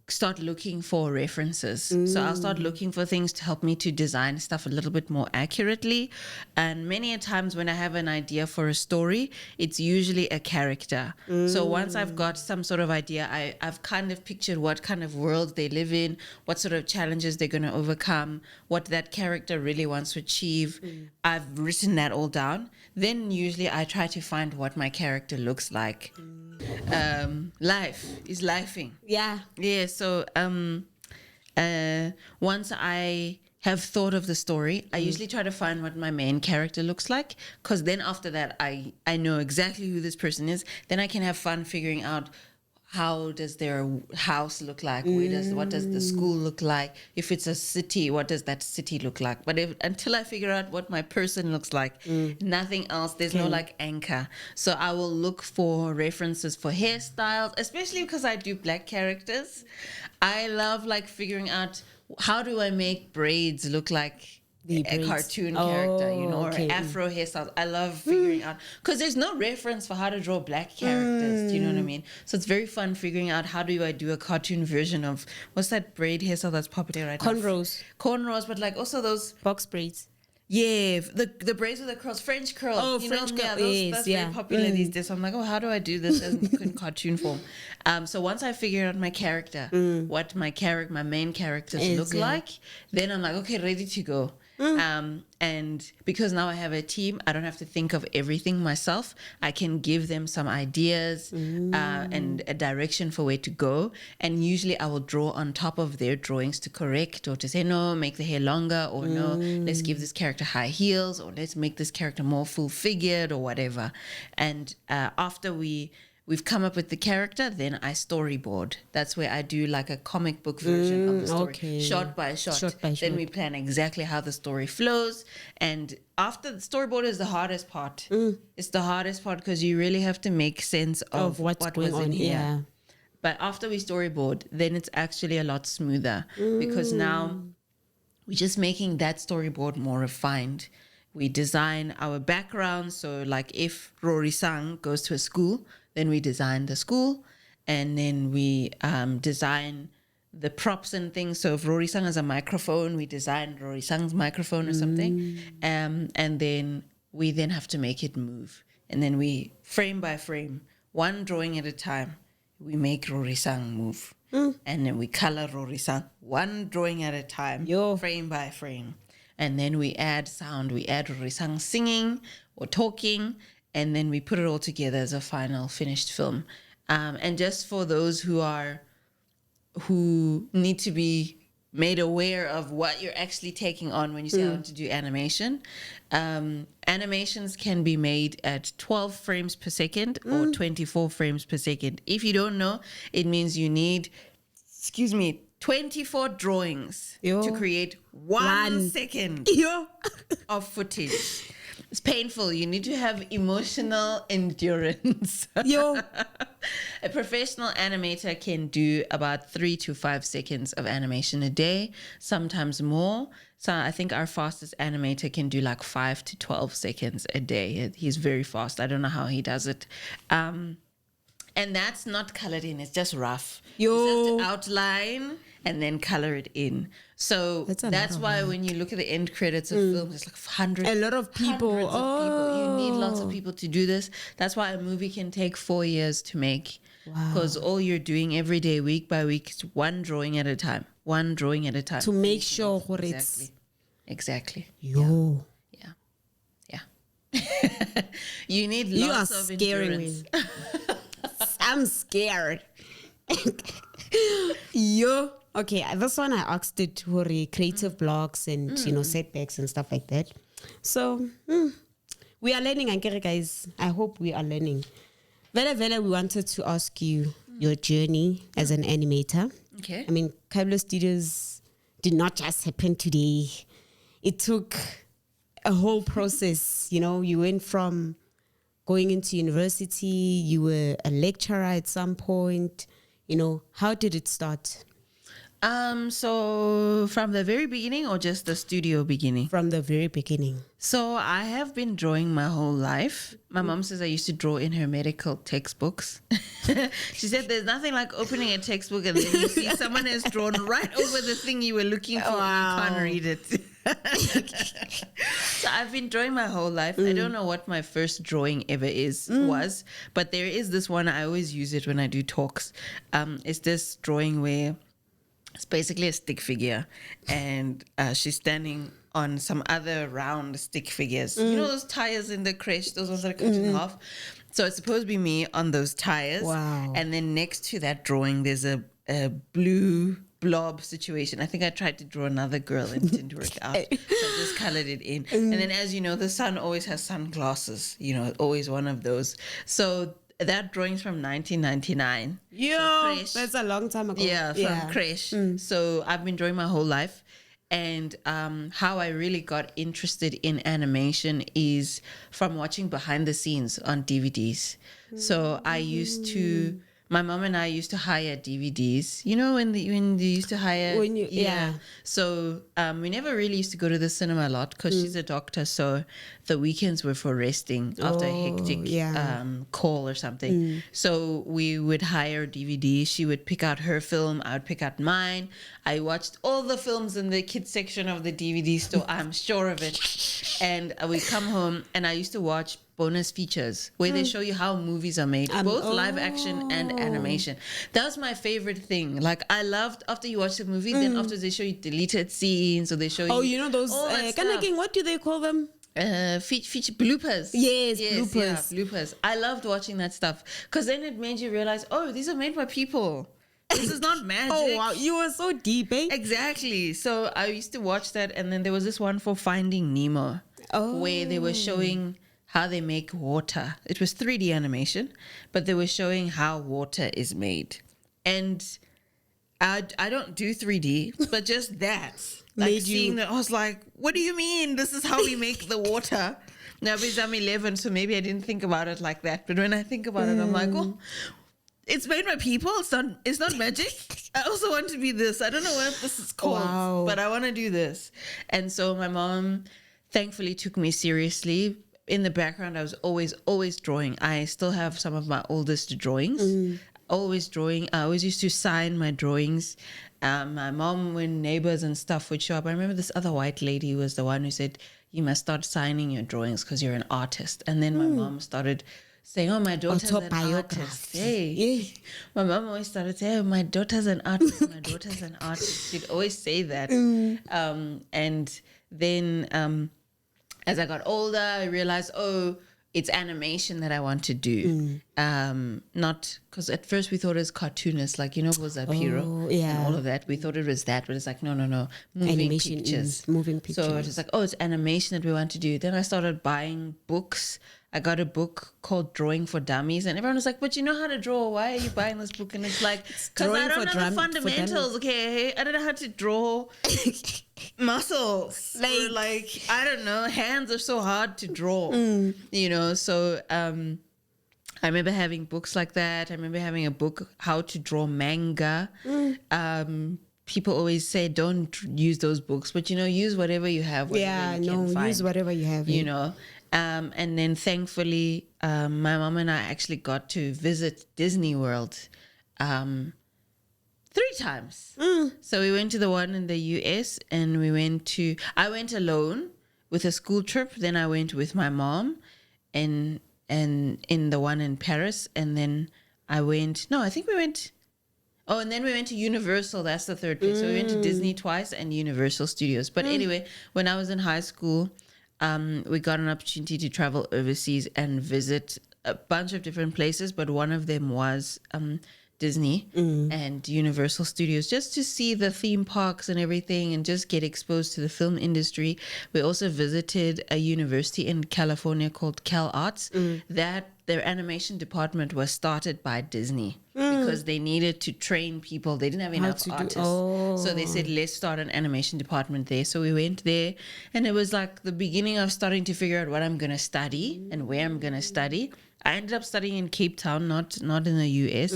start looking for references. So I'll start looking for things to help me to design stuff a little bit more accurately. And many a times when I have an idea for a story, it's usually a character. So once I've got some sort of idea, I've kind of pictured what kind of world they live in, what sort of challenges they're going to overcome, what that character really wants to achieve. I've written that all down. Then usually I try to find what my character looks like. Life is lifing. Yeah. Yeah, so once I have thought of the story, I usually try to find what my main character looks like, because then after that, I know exactly who this person is. Then I can have fun figuring out how does their house look like? What does the school look like? If it's a city, what does that city look like? But until I figure out what my person looks like, nothing else, there's no like anchor. So I will look for references for hairstyles, especially because I do black characters. I love like figuring out how do I make braids look like a cartoon character, or Afro hairstyles. I love figuring out, because there's no reference for how to draw black characters. Do you know what I mean? So it's very fun figuring out how do I do a cartoon version of what's that braid hairstyle that's popular right now? Cornrows, but like also those box braids. Yeah, the braids with the curls, French curls. Oh, French curls. That's very popular these days. So I'm like, how do I do this in cartoon form? So once I figure out my character, what my main characters look like, then I'm like, okay, ready to go. And because now I have a team, I don't have to think of everything myself. I can give them some ideas and a direction for where to go. And usually I will draw on top of their drawings to correct or to say, no, make the hair longer, or no, let's give this character high heels, or let's make this character more full-figured, or whatever. And after we've come up with the character, then I storyboard. That's where I do like a comic book version of the story, shot by shot. Then we plan exactly how the story flows. And after the storyboard is the hardest part. It's the hardest part because you really have to make sense of what was in here. Yeah. But after we storyboard, then it's actually a lot smoother because now we're just making that storyboard more refined. We design our background. So like if Rorisang goes to a school, then we design the school, and then we design the props and things. So if Rorisang has a microphone, we design Rorisang's microphone or something. And then we then have to make it move. And then we, frame by frame, one drawing at a time, we make Rorisang move. And then we color Rorisang, one drawing at a time, frame by frame. And then we add sound. We add Rorisang singing or talking, and then we put it all together as a final finished film. And just for those who need to be made aware of what you're actually taking on when you say I want to do animation. Animations can be made at 12 frames per second or 24 frames per second. If you don't know, it means you need, 24 drawings to create 1 second of footage. It's painful. You need to have emotional endurance. A professional animator can do about 3 to 5 seconds of animation a day, sometimes more. So I think our fastest animator can do like 5 to 12 seconds a day. He's very fast. I don't know how he does it. And that's not colored in. It's just rough. You have to outline and then color it in. So that's why when you look at the end credits of films, it's like hundreds. A lot of people. You need lots of people to do this. That's why a movie can take 4 years to make. Because all you're doing every day, week by week, is one drawing at a time. To make sure it's... Exactly. Yeah. You need lots of endurance. Me. I'm scared. Okay, this one I asked it for creative blocks and setbacks and stuff like that. So we are learning, guys. I hope we are learning. Vela, we wanted to ask you your journey as an animator. Okay. I mean, Cablo Studios did not just happen today. It took a whole process. You went from going into university, you were a lecturer at some point. How did it start? So from the very beginning or just the studio beginning? From the very beginning. So I have been drawing my whole life. My mom says I used to draw in her medical textbooks. She said there's nothing like opening a textbook and then you see someone has drawn right over the thing you were looking for and you can't read it. So I've been drawing my whole life. I don't know what my first drawing ever was, but there is this one. I always use it when I do talks. It's this drawing where it's basically a stick figure and she's standing on some other round stick figures. You know those tires in the creche, those ones that are cut in half? So it's supposed to be me on those tires. Wow. And then next to that drawing, there's a blue blob situation. I think I tried to draw another girl and it didn't work out. So I just colored it in. And then as you know, the sun always has sunglasses, always one of those. So that drawing's from 1999. That's a long time ago. Yeah, from creche. So I've been drawing my whole life. And how I really got interested in animation is from watching behind the scenes on DVDs. So I used to... My mom and I used to hire DVDs. When they used to hire... So we never really used to go to the cinema a lot because she's a doctor. So the weekends were for resting after a hectic call or something. So we would hire DVDs. She would pick out her film. I would pick out mine. I watched all the films in the kids section of the DVD store. I'm sure of it. And we come home and I used to watch bonus features where they show you how movies are made, both live action and animation. That was my favorite thing. Like I loved after you watch the movie, then after they show you deleted scenes or they show you those what do they call them? Feature bloopers. Yes, bloopers. Yeah, bloopers. I loved watching that stuff because then it made you realize, these are made by people. This is not magic. Oh wow, you were so deep, eh? Exactly. So I used to watch that, and then there was this one for Finding Nemo, where they were showing how they make water. It was 3D animation, but they were showing how water is made. And I don't do 3D, but just that. Like seeing that, I was like, what do you mean? This is how we make the water. Now, because I'm 11, so maybe I didn't think about it like that. But when I think about it, I'm like, it's made by people. It's not magic. I also want to be this. I don't know what this is called, but I want to do this. And so my mom thankfully took me seriously. In the background, I was always drawing. I still have some of my oldest drawings. Always drawing. I always used to sign my drawings. My mom, when neighbors and stuff would show up, I remember this other white lady was the one who said, you must start signing your drawings because you're an artist. And then my mom started saying, my daughter's an artist. Hey. My mom always started saying, my daughter's an artist. My daughter's an artist. She'd always say that. And then... as I got older, I realized, it's animation that I want to do. Not because at first we thought it was cartoonist, like, you know, was that hero and all of that. We thought it was that, but it's like, no, moving Animation, pictures. moving pictures. So it's like, oh, it's animation that we want to do. Then I started buying books. I got a book called Drawing for Dummies, and everyone was like, but you know how to draw. Why are you buying this book? And it's like, because I don't know the fundamentals, okay? I don't know how to draw muscles. Like, I don't know. Hands are so hard to draw, you know? So I remember having books like that. I remember having a book, How to Draw Manga. People always say, don't use those books, but, you know, use whatever you have. Use whatever you have. You know? And then thankfully, my mom and I actually got to visit Disney World 3 times. So we went to the one in the US, and I went alone with a school trip. Then I went with my mom and in the one in Paris. And then and then we went to Universal. That's the third place. So we went to Disney twice and Universal Studios. But anyway, when I was in high school, we got an opportunity to travel overseas and visit a bunch of different places, but one of them was Disney and Universal Studios, just to see the theme parks and everything and just get exposed to the film industry. We also visited a university in California called Cal Arts. That their animation department was started by Disney because they needed to train people. They didn't have enough artists. So they said, let's start an animation department there. So we went there, and it was like the beginning of starting to figure out what I'm going to study and where I'm going to study. I ended up studying in Cape Town, not in the US,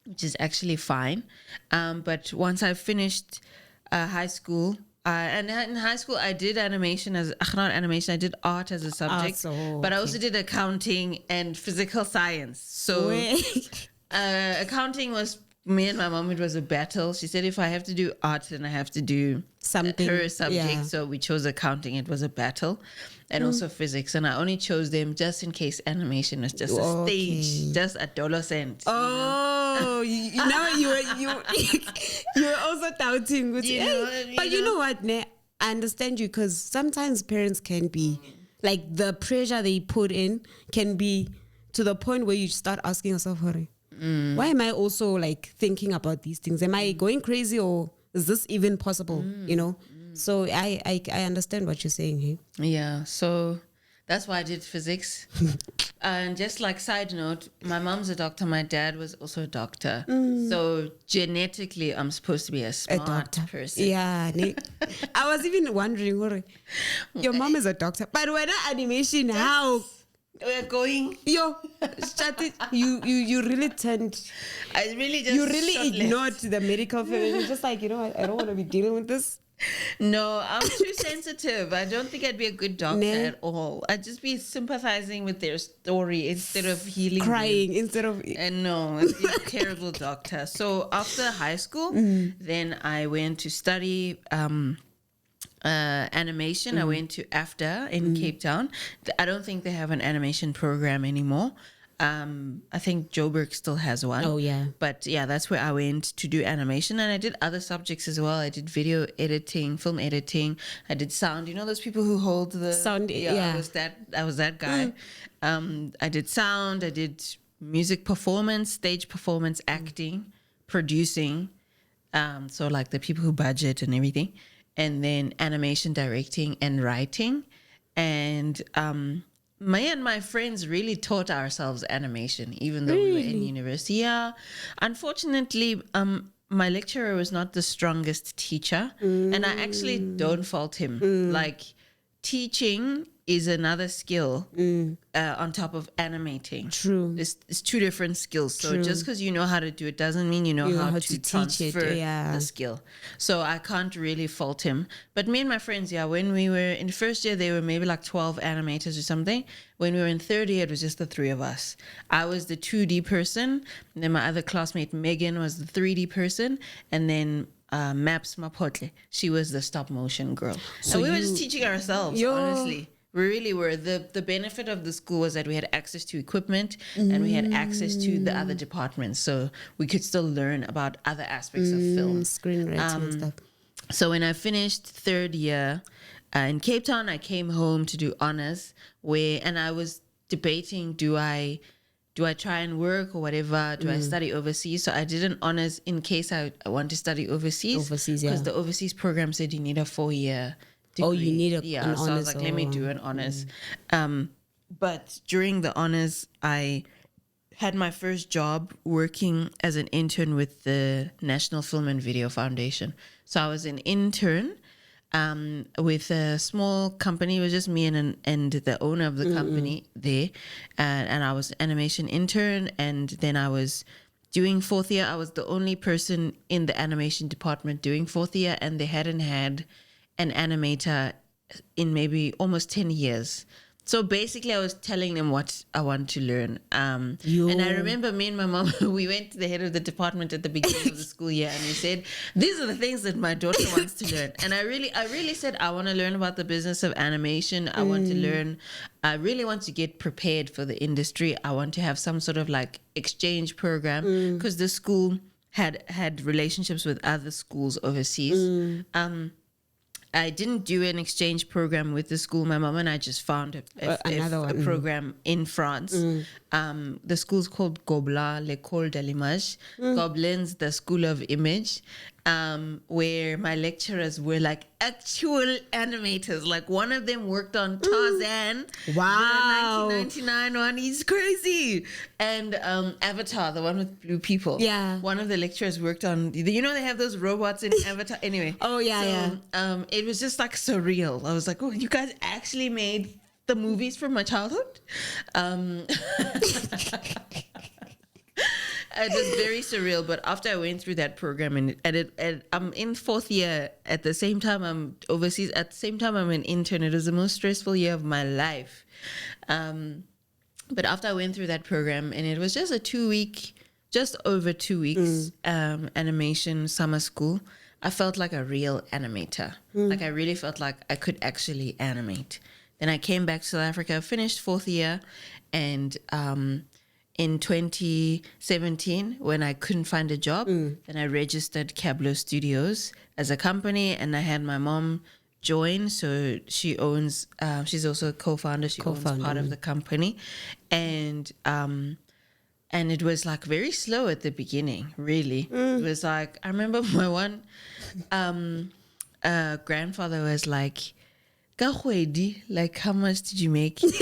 which is actually fine. But once I finished high school, and in high school, I did animation I did art as a subject, but I also did accounting and physical science. So accounting was, me and my mom, it was a battle. She said, if I have to do art, then I have to do something, her subject. Yeah. So we chose accounting. It was a battle. And also physics. And I only chose them just in case animation was just a stage, just a $1. Oh, now you were also doubting. But you know what, ne? I understand you, because sometimes parents can be, like, the pressure they put in can be to the point where you start asking yourself, why am I also, like, thinking about these things? Am I going crazy, or is this even possible? You know? So I understand what you're saying here. Yeah, so that's why I did physics. And just like side note, my mom's a doctor, my dad was also a doctor. So genetically, I'm supposed to be a smart person. Yeah, I was even wondering, your mom is a doctor, but when animation, how? We're going. You really turned. I really just. You really ignored the medical field. You're just like, you know what? I don't want to be dealing with this. No, I'm too sensitive. I don't think I'd be a good doctor at all. I'd just be sympathizing with their story instead of healing. Crying them. Instead of. And no, I'd be a terrible doctor. So after high school, then I went to study animation. I went to AFDA in Cape Town. I don't think they have an animation program anymore. I think Joburg still has one. Oh, yeah. But yeah, that's where I went to do animation. And I did other subjects as well. I did video editing, film editing. I did sound. You know those people who hold the sound? Yeah. I was that guy. I did sound. I did music performance, stage performance, acting, producing. So like the people who budget and everything. And then animation directing and writing. And me and my friends really taught ourselves animation, even though we were in university. Yeah. Unfortunately, my lecturer was not the strongest teacher. And I actually don't fault him. Like, teaching is another skill on top of animating. True. It's two different skills. So just because you know how to do it doesn't mean you know how to transfer the skill. So I can't really fault him. But me and my friends, when we were in first year, there were maybe like 12 animators or something. When we were in third year, it was just the three of us. I was the 2D person. And then my other classmate, Megan, was the 3D person. And then Maps Mapotle, she was the stop motion girl. So we were just teaching ourselves, honestly. We really were. The benefit of the school was that we had access to equipment and we had access to the other departments. So we could still learn about other aspects of film. Screenwriting and stuff. So when I finished third year, in Cape Town, I came home to do honors, and I was debating, do I try and work or whatever? Do I study overseas? So I did an honors in case I want to study overseas. Because the overseas program said you need a 4-year degree. Oh, you need an so honors. I was like, let me do an honors. But during the honors, I had my first job working as an intern with the National Film and Video Foundation. So I was an intern with a small company. It was just me and the owner of the company there. And I was an animation intern. And then I was doing 4th year. I was the only person in the animation department doing 4th year. And they hadn't had an animator in maybe almost 10 years. So basically, I was telling them what I want to learn. And I remember me and my mom, we went to the head of the department at the beginning of the school year, and we said, these are the things that my daughter wants to learn. And I really said, I want to learn about the business of animation. I want to learn, I really want to get prepared for the industry. I want to have some sort of like exchange program, because the school had relationships with other schools overseas. I didn't do an exchange program with the school. My mom and I just found a program in France. The school's called Gobelins, l'École de l'Image. Gobelins, the School of Image, where my lecturers were like actual animators. Like one of them worked on Tarzan. Wow. The 1999 one. He's crazy. And Avatar, the one with blue people. Yeah. One of the lecturers worked on, they have those robots in Avatar. Anyway. Oh, yeah. It was just like surreal. I was like, oh, you guys actually made the movies from my childhood? It was very surreal. But after I went through that program, and I'm in 4th year at the same time I'm overseas, at the same time I'm an intern. It was the most stressful year of my life. But after I went through that program, and it was just just over 2 weeks, animation summer school, I felt like a real animator. Like I really felt like I could actually animate. Then I came back to South Africa, finished 4th year, and in 2017, when I couldn't find a job, then I registered Cablo Studios as a company, and I had my mom join. So she owns, she's also a co-founder. She owns part of the company, and it was like very slow at the beginning. Really, it was like, I remember my one grandfather was like, "Kgau, like how much did you make?" And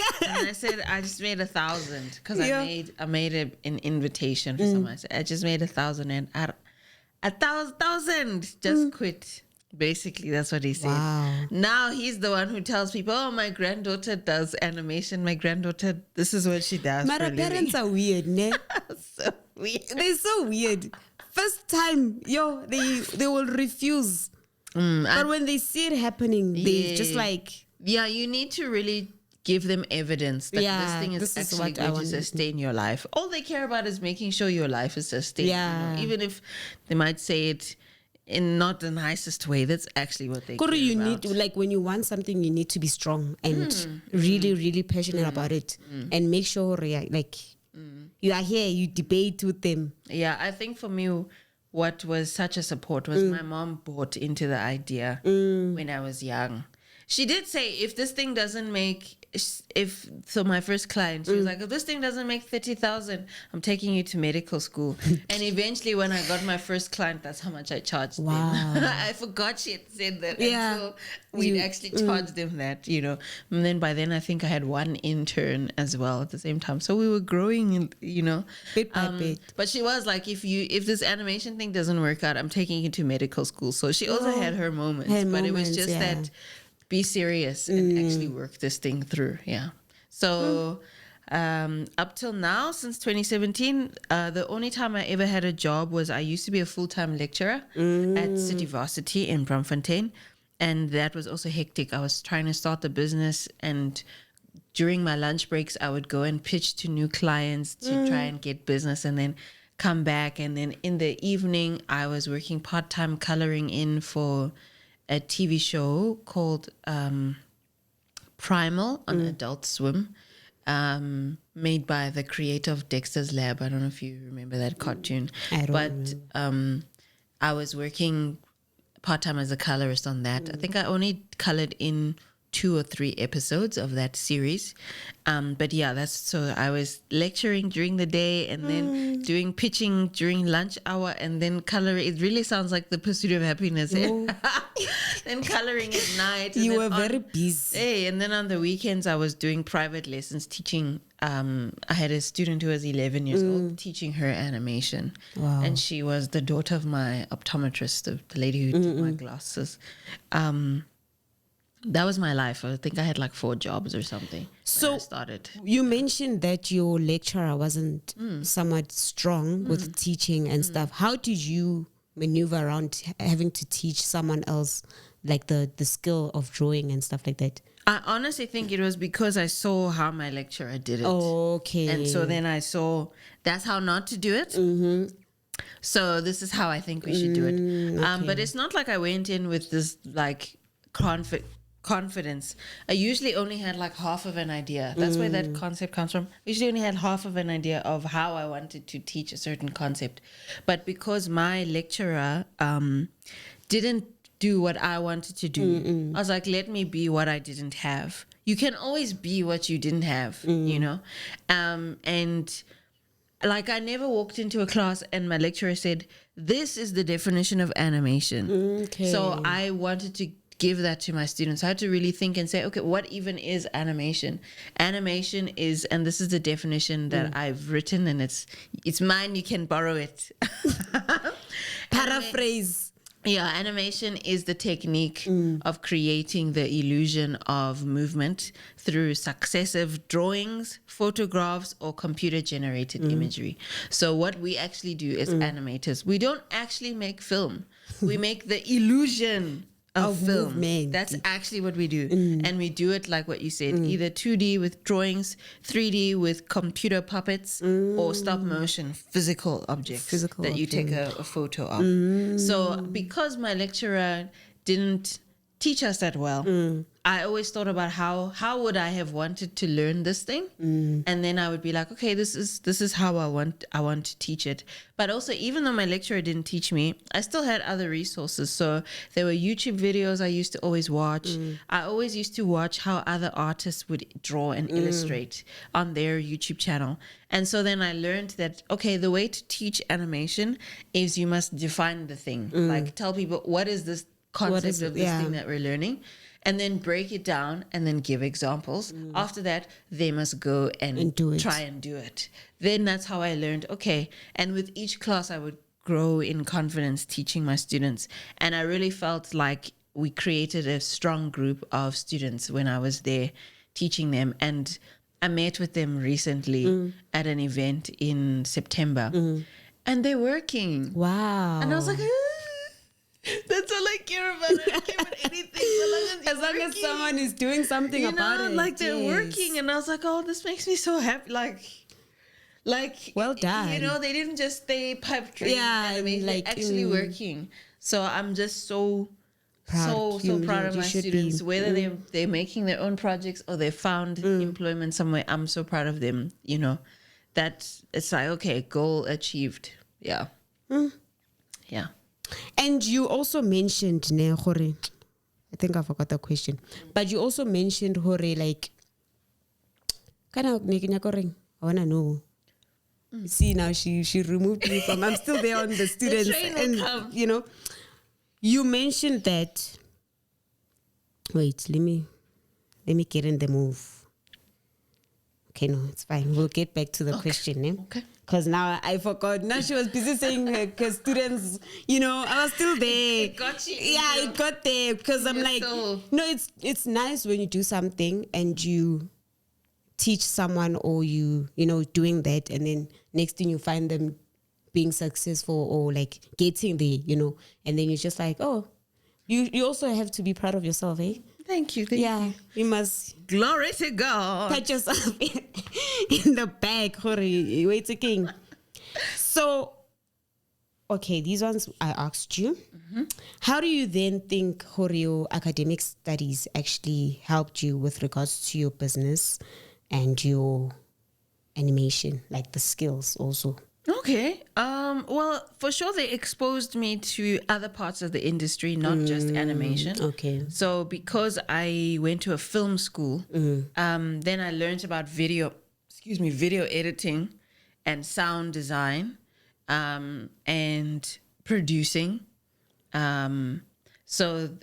I said, "I just made 1,000 because I made an invitation for someone. I said, I just made 1,000 and 1,000 just quit." Basically, that's what he said. Wow. Now he's the one who tells people, "Oh, my granddaughter does animation. My granddaughter, this is what she does." My parents are weird, ne? So weird. They're so weird. First time, they will refuse. But when they see it happening, they just like... Yeah, you need to really give them evidence that this thing is actually going to sustain your life. All they care about is making sure your life is sustained. Yeah. Even if they might say it in not the nicest way, that's actually what they care about. Need to, like, when you want something, you need to be strong and really, really passionate about it, and make sure, you are here, you debate with them. Yeah, I think for me, what was such a support was my mom bought into the idea when I was young. She did say, if this thing doesn't make, my first client, she was like, if this thing doesn't make 30,000, I'm taking you to medical school. And eventually when I got my first client, that's how much I charged them. I forgot she had said that until we actually charged them that, And then by then I think I had one intern as well at the same time. So we were growing, Bit by bit. But she was like, if this animation thing doesn't work out, I'm taking you to medical school. So she also had her moments. It was just that, be serious and actually work this thing through. Yeah. So up till now, since 2017, the only time I ever had a job was I used to be a full-time lecturer at City Varsity in Braamfontein. And that was also hectic. I was trying to start the business, and during my lunch breaks, I would go and pitch to new clients to try and get business, and then come back. And then in the evening, I was working part-time coloring in for a TV show called Primal on Adult Swim, made by the creator of Dexter's Lab. I don't know if you remember that cartoon. I was working part-time as a colorist on that. I think I only colored in 2 or 3 episodes of that series. But yeah, so I was lecturing during the day and then doing pitching during lunch hour and then coloring. It really sounds like the pursuit of happiness. Then coloring at night. You were very busy. Hey, and then on the weekends I was doing private lessons, teaching. I had a student who was 11 years old, teaching her animation. Wow. And she was the daughter of my optometrist, the lady who did my glasses. That was my life. I think I had like 4 jobs or something when I started. You mentioned that your lecturer wasn't somewhat strong with teaching and stuff. How did you maneuver around having to teach someone else like the skill of drawing and stuff like that? I honestly think it was because I saw how my lecturer did it. Okay. And so then I saw that's how not to do it. So this is how I think we should do it. But it's not like I went in with this like confidence. I usually only had like half of an idea. That's where that concept comes from. I usually only had half of an idea of how I wanted to teach a certain concept. But because my lecturer didn't do what I wanted to do, I was like, let me be what I didn't have. You can always be what you didn't have, you know? And like I never walked into a class and my lecturer said, this is the definition of animation. Okay. So I wanted to give that to my students. I had to really think and say, okay, what even is animation? Animation is, and this is the definition that I've written, and it's mine, you can borrow it. Paraphrase. Yeah, animation is the technique of creating the illusion of movement through successive drawings, photographs, or computer-generated imagery. So what we actually do as animators, we don't actually make film. We make the illusion of film. Movement. That's actually what we do. And we do it like what you said, either 2D with drawings, 3D with computer puppets, or stop motion, physical objects that you take a photo of. So because my lecturer didn't teach us that well, I always thought about how would I have wanted to learn this thing, and then I would be like, okay, this is how I want to teach it. But also, even though my lecturer didn't teach me, I still had other resources. So there were YouTube videos I used to always watch. I always used to watch how other artists would draw and illustrate on their YouTube channel. And so then I learned that, okay, the way to teach animation is you must define the thing. Like tell people, what is this concept of this thing that we're learning, and then break it down and then give examples. After that, they must go and try and do it. Then that's how I learned, okay. And with each class, I would grow in confidence teaching my students. And I really felt like we created a strong group of students when I was there teaching them. And I met with them recently at an event in September. And they're working. Wow. And I was like, that's all I care about. I don't care about anything. As long as someone is doing something about it. Like they're working. And I was like, oh, this makes me so happy. Like well done. You know, they didn't just stay pipe dream. Yeah, like actually working. So I'm just so proud of my students. Whether they're making their own projects or they found employment somewhere, I'm so proud of them. You know, that it's like, okay, goal achieved. Yeah. Yeah. And you also mentioned, I think I forgot the question, but you also mentioned, like, kind of making a ring. I want to know. See, now she removed me from, I'm still there on the students. The train will and, come. you know, you mentioned that, wait, let me get in the move. Okay, no, it's fine. We'll get back to the question. Okay. Because now I forgot. Now she was busy saying her students, you know, I was still there. It got you. Yeah, it got there. Because I'm like, no, it's nice when you do something and you teach someone or you know, doing that. And then next thing you find them being successful or like getting there, you know. And then you're just like, oh, you also have to be proud of yourself, eh? Thank you. You must glory to God. pat yourself in the back. Wait a king. So, okay, these ones I asked you. How do you then think your academic studies actually helped you with regards to your business and your animation, like the skills also? Okay. Well, for sure, they exposed me to other parts of the industry, not just animation. Okay. So because I went to a film school, then I learned about video editing and sound design, and producing. And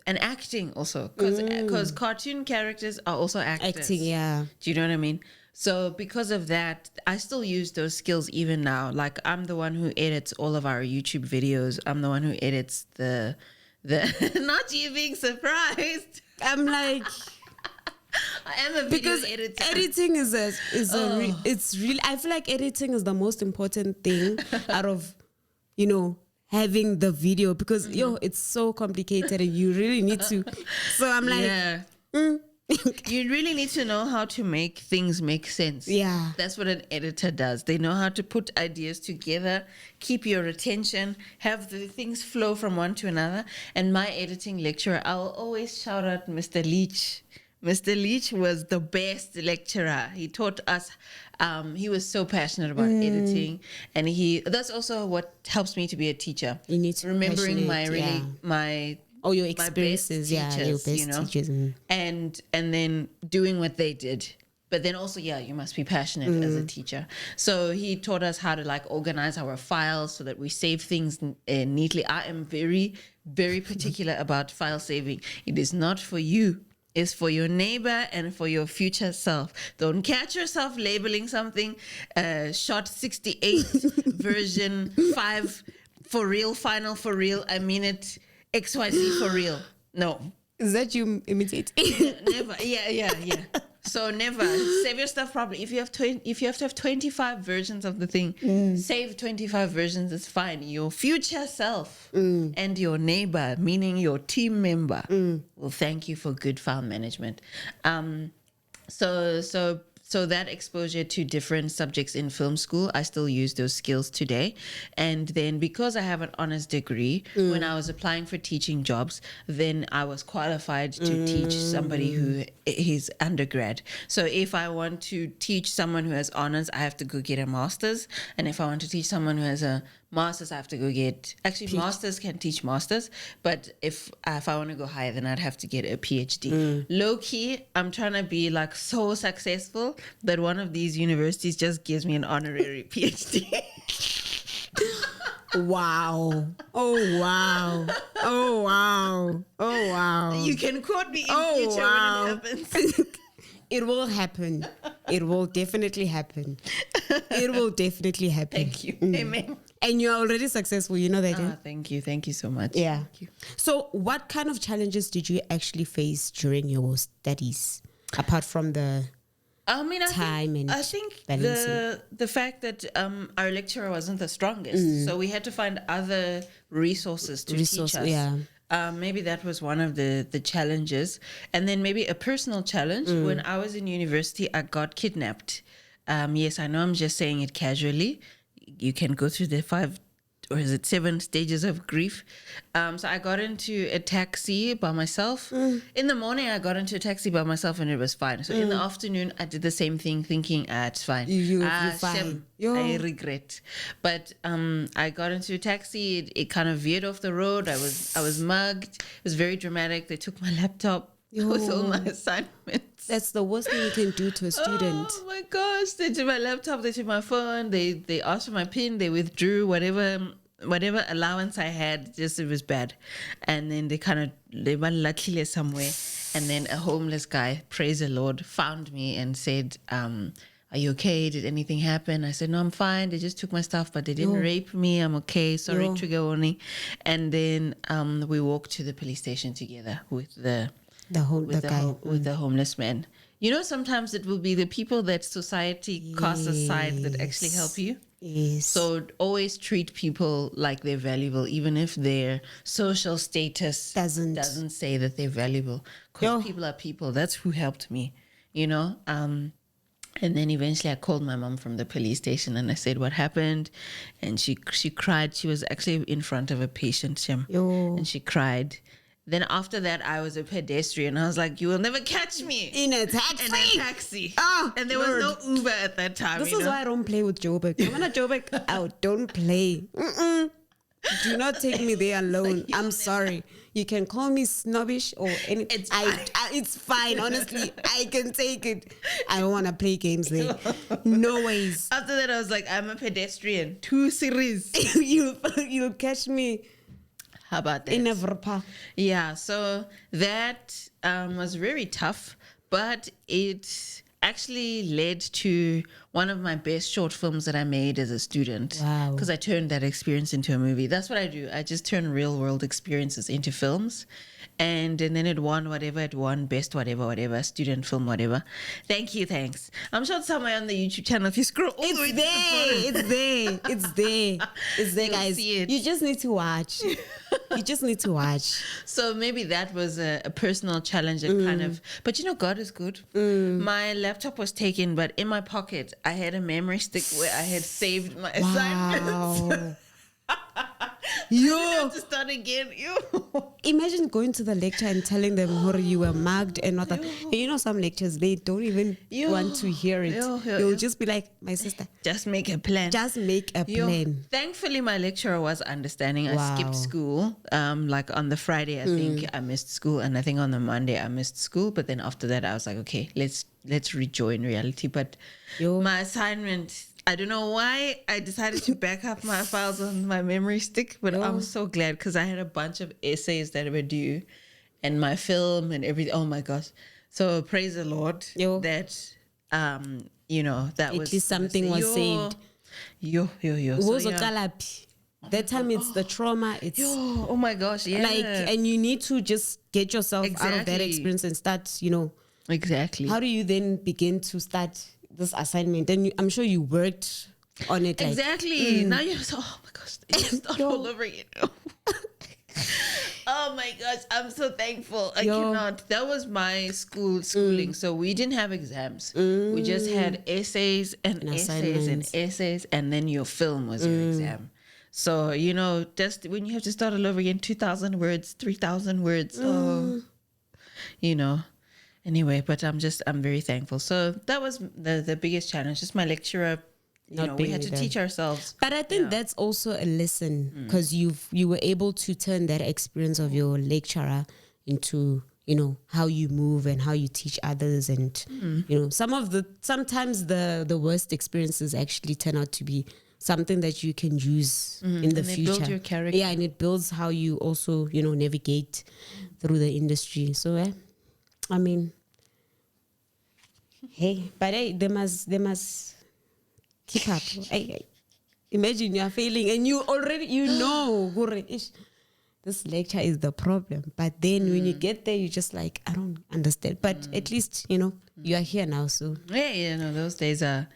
acting also, because cartoon characters are also actors. Acting, yeah. Do you know what I mean? So because of that, I still use those skills even now. Like, I'm the one who edits all of our YouTube videos. I'm the one who edits the not you being surprised. I'm like, I am a video because editor. editing it's really, I feel like editing is the most important thing out of, having the video, because it's so complicated and you really need to. So I'm like, Yeah. You really need to know how to make things make sense. Yeah. That's what an editor does. They know how to put ideas together, keep your attention, have the things flow from one to another. And my editing lecturer, I'll always shout out Mr. Leach. Mr. Leach was the best lecturer. He taught us, he was so passionate about editing. And that's also what helps me to be a teacher. You need to remembering your my best experiences, your teachers, best teachers. and then doing what they did. But then also, you must be passionate as a teacher. So he taught us how to organize our files so that we save things neatly. I am very, very particular about file saving. It is not for you. It's for your neighbor and for your future self. Don't catch yourself labeling something shot 68 version 5 for real, final for real. I mean it XYZ for real. No. Is that you imitate? Never. Yeah. So never save your stuff properly. If you have to have 25 versions of the thing, save 25 versions. It's fine. Your future self and your neighbor, meaning your team member, will thank you for good file management. So that exposure to different subjects in film school, I still use those skills today. And then because I have an honors degree, when I was applying for teaching jobs, then I was qualified to teach somebody who is undergrad. So if I want to teach someone who has honors, I have to go get a master's. And if I want to teach someone who has a master's, I have to go get, masters can teach masters, but if I want to go higher, then I'd have to get a PhD. Low key, I'm trying to be so successful that one of these universities just gives me an honorary PhD. Wow. Oh, wow. Oh, wow. Oh, wow. You can quote me in future when it happens. It will happen. It will definitely happen. It will definitely happen. Thank you. Amen. And you're already successful. You know that. Thank you. Thank you so much. Yeah. Thank you. So what kind of challenges did you actually face during your studies, apart from the I think the fact that our lecturer wasn't the strongest, so we had to find other resources to teach us. Yeah. Maybe that was one of the challenges. And then maybe a personal challenge. When I was in university, I got kidnapped. Yes, I know I'm just saying it casually. You can go through the 7 stages of grief. So I got into a taxi by myself. In the morning, I got into a taxi by myself and it was fine. So in the afternoon, I did the same thing thinking, it's fine. You're fine. I regret. But I got into a taxi. It kind of veered off the road. I was mugged. It was very dramatic. They took my laptop with all my assignments. That's the worst thing you can do to a student. Oh my gosh! They took my laptop. They took my phone. They asked for my PIN. They withdrew whatever allowance I had. Just, it was bad. And then they were luckily somewhere. And then a homeless guy, praise the Lord, found me and said, "Are you okay? Did anything happen?" I said, "No, I'm fine. They just took my stuff, but they didn't rape me. I'm okay. Sorry, trigger warning." And then we walked to the police station together with the homeless man. You know, sometimes it will be the people that society casts aside that actually help you. Yes. So always treat people like they're valuable, even if their social status doesn't say that they're valuable. Because people are people. That's who helped me, you know. And then eventually I called my mom from the police station and I said what happened. And she cried. She was actually in front of a patient, and she cried. Then after that, I was a pedestrian. I was like, you will never catch me In a taxi. Oh, and there was no Uber at that time. This is why I don't play with Joburg. I'm gonna Joburg out. Don't play. Do not take me there alone. I'm sorry. You can call me snobbish or anything. It's fine. Honestly, I can take it. I don't want to play games there. No ways. After that, I was like, I'm a pedestrian. 2 series. You'll catch me. How about that? In a verpa. Yeah, so that was very tough, but it actually led to one of my best short films that I made as a student. Wow. Because I turned that experience into a movie. That's what I do. I just turn real world experiences into films. And then it won whatever it won, best whatever, student film, whatever. Thank you, thanks. I'm sure it's somewhere on the YouTube channel. If you scroll all the way to the bottom. It's there, guys. See it. You just need to watch. You just need to watch. So maybe that was a personal challenge that kind of, but God is good. My laptop was taken, but in my pocket, I had a memory stick where I had saved my assignments. You have to start again. Imagine going to the lecture and telling them how you were mugged and not that. And some lectures, they don't even want to hear it. You'll just be like, my sister, just make a plan. Just make a plan. Thankfully, my lecturer was understanding. I skipped school. Like on the Friday, I think I missed school. And I think on the Monday, I missed school. But then after that, I was like, okay, let's rejoin reality. But my assignment, I don't know why I decided to back up my files on my memory stick, but I'm so glad because I had a bunch of essays that were due and my film and everything. Oh my gosh. So praise the Lord that, that at was least something was saved. That time it's the trauma. It's oh my gosh. Yeah. And you need to just get yourself out of that experience and start, Exactly. How do you then begin to start this assignment? And I'm sure you worked on it. Exactly. Now you're so, oh my gosh, it's start all over again. Oh my gosh, I'm so thankful. I cannot. That was my schooling. So we didn't have exams. We just had essays and essays, and then your film was your exam. So, just when you have to start all over again, 2,000 words, 3,000 words. Anyway, but I'm very thankful. So that was the biggest challenge. Just my lecturer, we had to teach ourselves. But I think that's also a lesson because you were able to turn that experience of your lecturer into, how you move and how you teach others. And, sometimes the worst experiences actually turn out to be something that you can use in the future. It builds your character. Yeah, and it builds how you also, navigate through the industry. So, I mean, but they must keep up. Imagine you are failing and you already, this lecture is the problem. But then when you get there, you're just like, I don't understand. But at least, you are here now. So those days are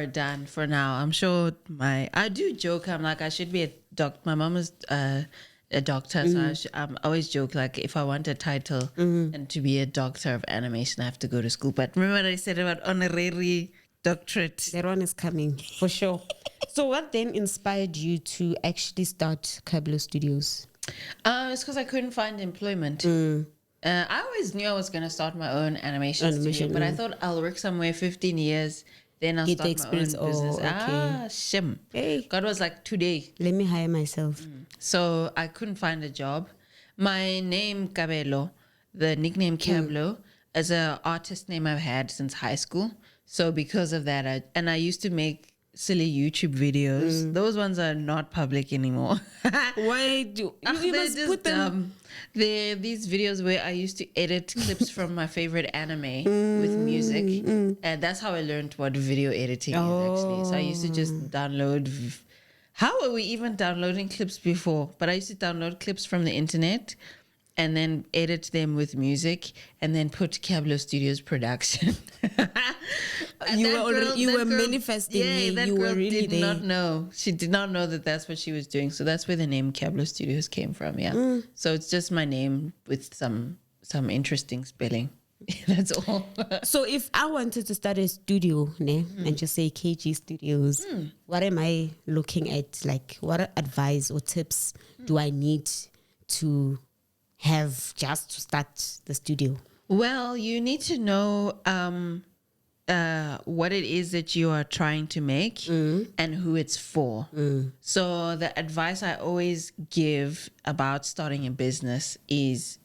done for now. I'm sure I do joke. I'm like, I should be a doctor. My mom is a doctor, so I always joke like if I want a title and to be a doctor of animation, I have to go to school. But remember what I said about honorary doctorate? That one is coming for sure. So what then inspired you to actually start Cablo Studios? It's because I couldn't find employment. I always knew I was going to start my own animation studio, but I thought I'll work somewhere 15 years. Then I'll start my own business. Okay. Shim. Hey. God was like, today. Let me hire myself. So I couldn't find a job. My name, Kabelo, the nickname Cablo, is an artist name I've had since high school. So because of that, I used to make silly YouTube videos. Those ones are not public anymore. Why do you must put them? They're these videos where I used to edit clips from my favorite anime with music, and that's how I learned what video editing is actually. So I used to just download. How were we even downloading clips before? But I used to download clips from the internet and then edit them with music and then put Kgau Studios production. You were manifesting. Yeah, that you girl were really did not know. She did not know that that's what she was doing. So that's where the name Kgau Studios came from. Yeah. So it's just my name with some interesting spelling. That's all. So if I wanted to start a studio and just say KG Studios, what am I looking at? Like, what advice or tips do I need to have just to start the studio? Well, you need to know what it is that you are trying to make and who it's for. So the advice I always give about starting a business is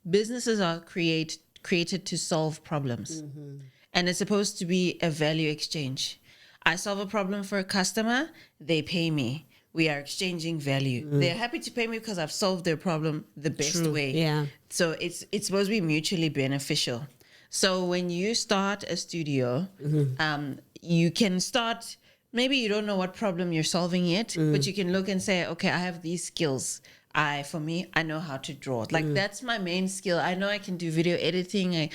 businesses are created to solve problems. And it's supposed to be a value exchange. I solve a problem for a customer, they pay me. We are exchanging value. They're happy to pay me because I've solved their problem the best way. Yeah. So it's supposed to be mutually beneficial. So when you start a studio, you can start, maybe you don't know what problem you're solving yet, but you can look and say, okay, I have these skills. I know how to draw. Like that's my main skill. I know I can do video editing. I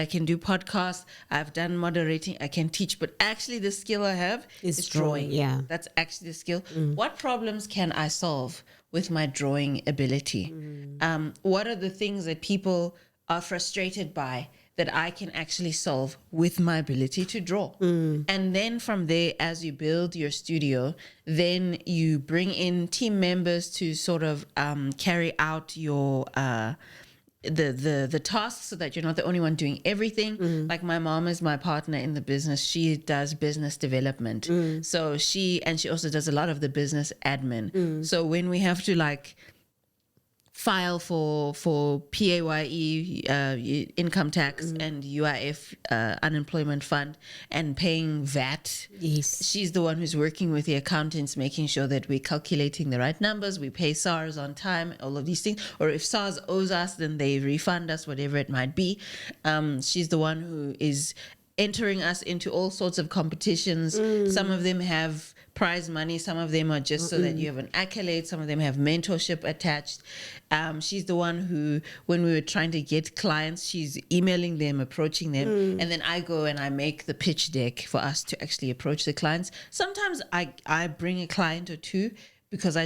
can do podcasts. I've done moderating. I can teach. But actually the skill I have is drawing. Yeah. That's actually the skill. What problems can I solve with my drawing ability? What are the things that people are frustrated by that I can actually solve with my ability to draw? And then from there, as you build your studio, then you bring in team members to sort of carry out your the tasks, so that you're not the only one doing everything. Like my mom is my partner in the business. She does business development. So she also does a lot of the business admin. So when we have to like file for PAYE, income tax, and UIF, unemployment fund, and paying VAT. Yes. She's the one who's working with the accountants, making sure that we're calculating the right numbers, we pay SARS on time, all of these things. Or if SARS owes us, then they refund us, whatever it might be. She's the one who is entering us into all sorts of competitions. Some of them have prize money, some of them are just so that you have an accolade, some of them have mentorship attached. She's the one who, when we were trying to get clients, she's emailing them, approaching them, and then I go and I make the pitch deck for us to actually approach the clients. Sometimes I bring a client or two because I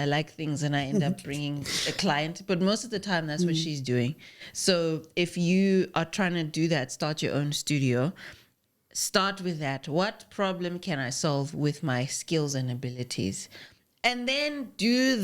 like things and I end up bringing a client, but most of the time that's what she's doing. So if you are trying to do that, start your own studio, start with that. What problem can I solve with my skills and abilities? And then do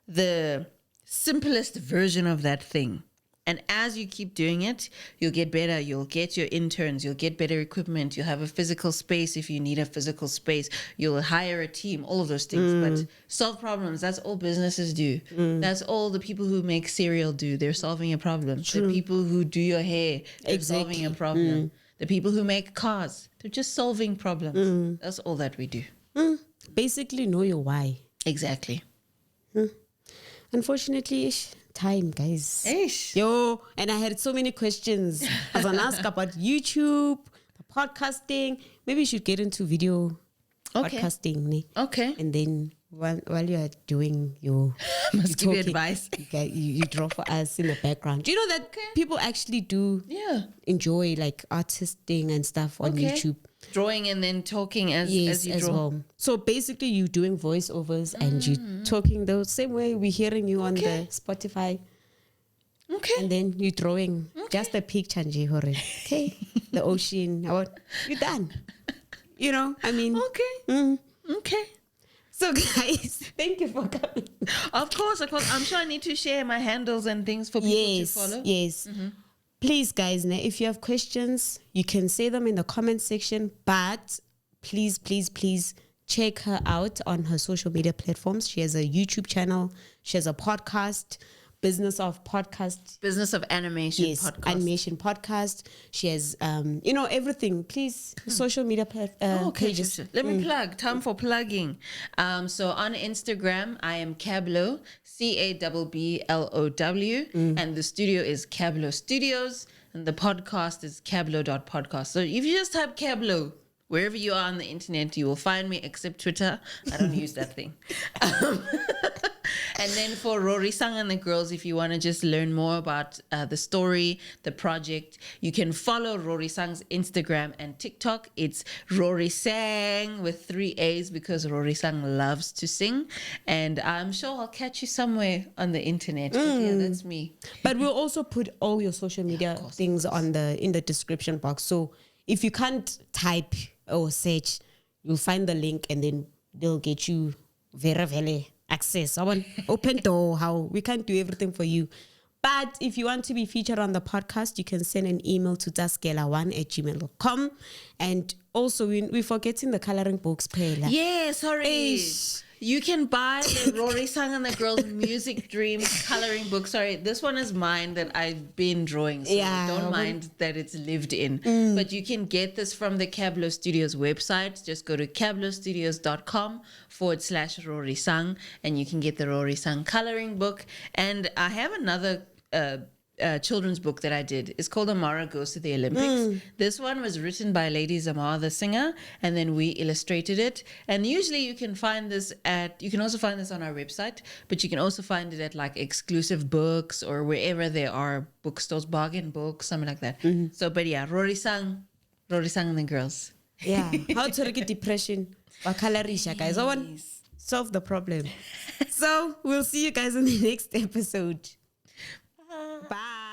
the simplest version of that thing. And as you keep doing it, you'll get better. You'll get your interns. You'll get better equipment. You'll have a physical space if you need a physical space. You'll hire a team, all of those things. But solve problems, that's all businesses do. That's all the people who make cereal do. They're solving a problem. The people who do your hair, they're solving a problem. The people who make cars, they're just solving problems. That's all that we do. Basically, know your why. Exactly. Unfortunately, time, guys. Yo, and I had so many questions. I was going to ask about YouTube, the podcasting. Maybe you should get into video podcasting. Ne? Okay. And then while you are doing your... Must give you advice. You draw for us in the background. Do you know that people actually do enjoy like artisting and stuff on YouTube? Drawing and then talking as you draw. Well. So basically you doing voiceovers and you talking the same way we're hearing you on the Spotify. Okay. And then you drawing just a picture, okay, the ocean. You're done. You know, I mean. Okay. Okay. So guys, thank you for coming. Of course. I'm sure I need to share my handles and things for people to follow. Yes. Please, guys, if you have questions, you can say them in the comment section. But please, please, please check her out on her social media platforms. She has a YouTube channel. She has a podcast, Business of Animation podcast. Animation podcast. She has, everything. Please, social media pages. Let me plug. Time for plugging. So on Instagram, I am Kabelo, CABBLOW, and the studio is Cablow Studios, and the podcast is cablow.podcast. So if you just type Kabelo, wherever you are on the internet, you will find me, except Twitter. I don't use that thing. And then for Rorisang and the girls, if you want to just learn more about the story, the project, you can follow Rorisang's Instagram and TikTok. It's Rorisang with 3 A's because Rorisang loves to sing. And I'm sure I'll catch you somewhere on the internet. But yeah, that's me. But we'll also put all your social media things in the description box. So if you can't type or search, you'll find the link and then they'll get you very access. Open door. How we can't do everything for you, But if you want to be featured on the podcast, you can send an email to thought-sgela1@gmail.com. And also, we're forgetting the coloring books, Pela. Yeah, sorry. You can buy the Rorisang and the Girls Music Dreams coloring book. Sorry, this one is mine that I've been drawing. So don't mind that it's lived in. But you can get this from the Kabelo Studios website. Just go to cabblowstudios.com/Rorisang and you can get the Rorisang coloring book. And I have another children's book that I did. It's called Amara Goes to the Olympics. This one was written by Lady Zamar, the singer, and then we illustrated it. And usually you can also find this on our website, but you can also find it at like exclusive books or wherever there are bookstores, bargain books, something like that. So, but yeah, Rorisang and the girls. Yeah, how to get depression. Wakalarisha, guys. I want solve the problem. So we'll see you guys in the next episode. Bye.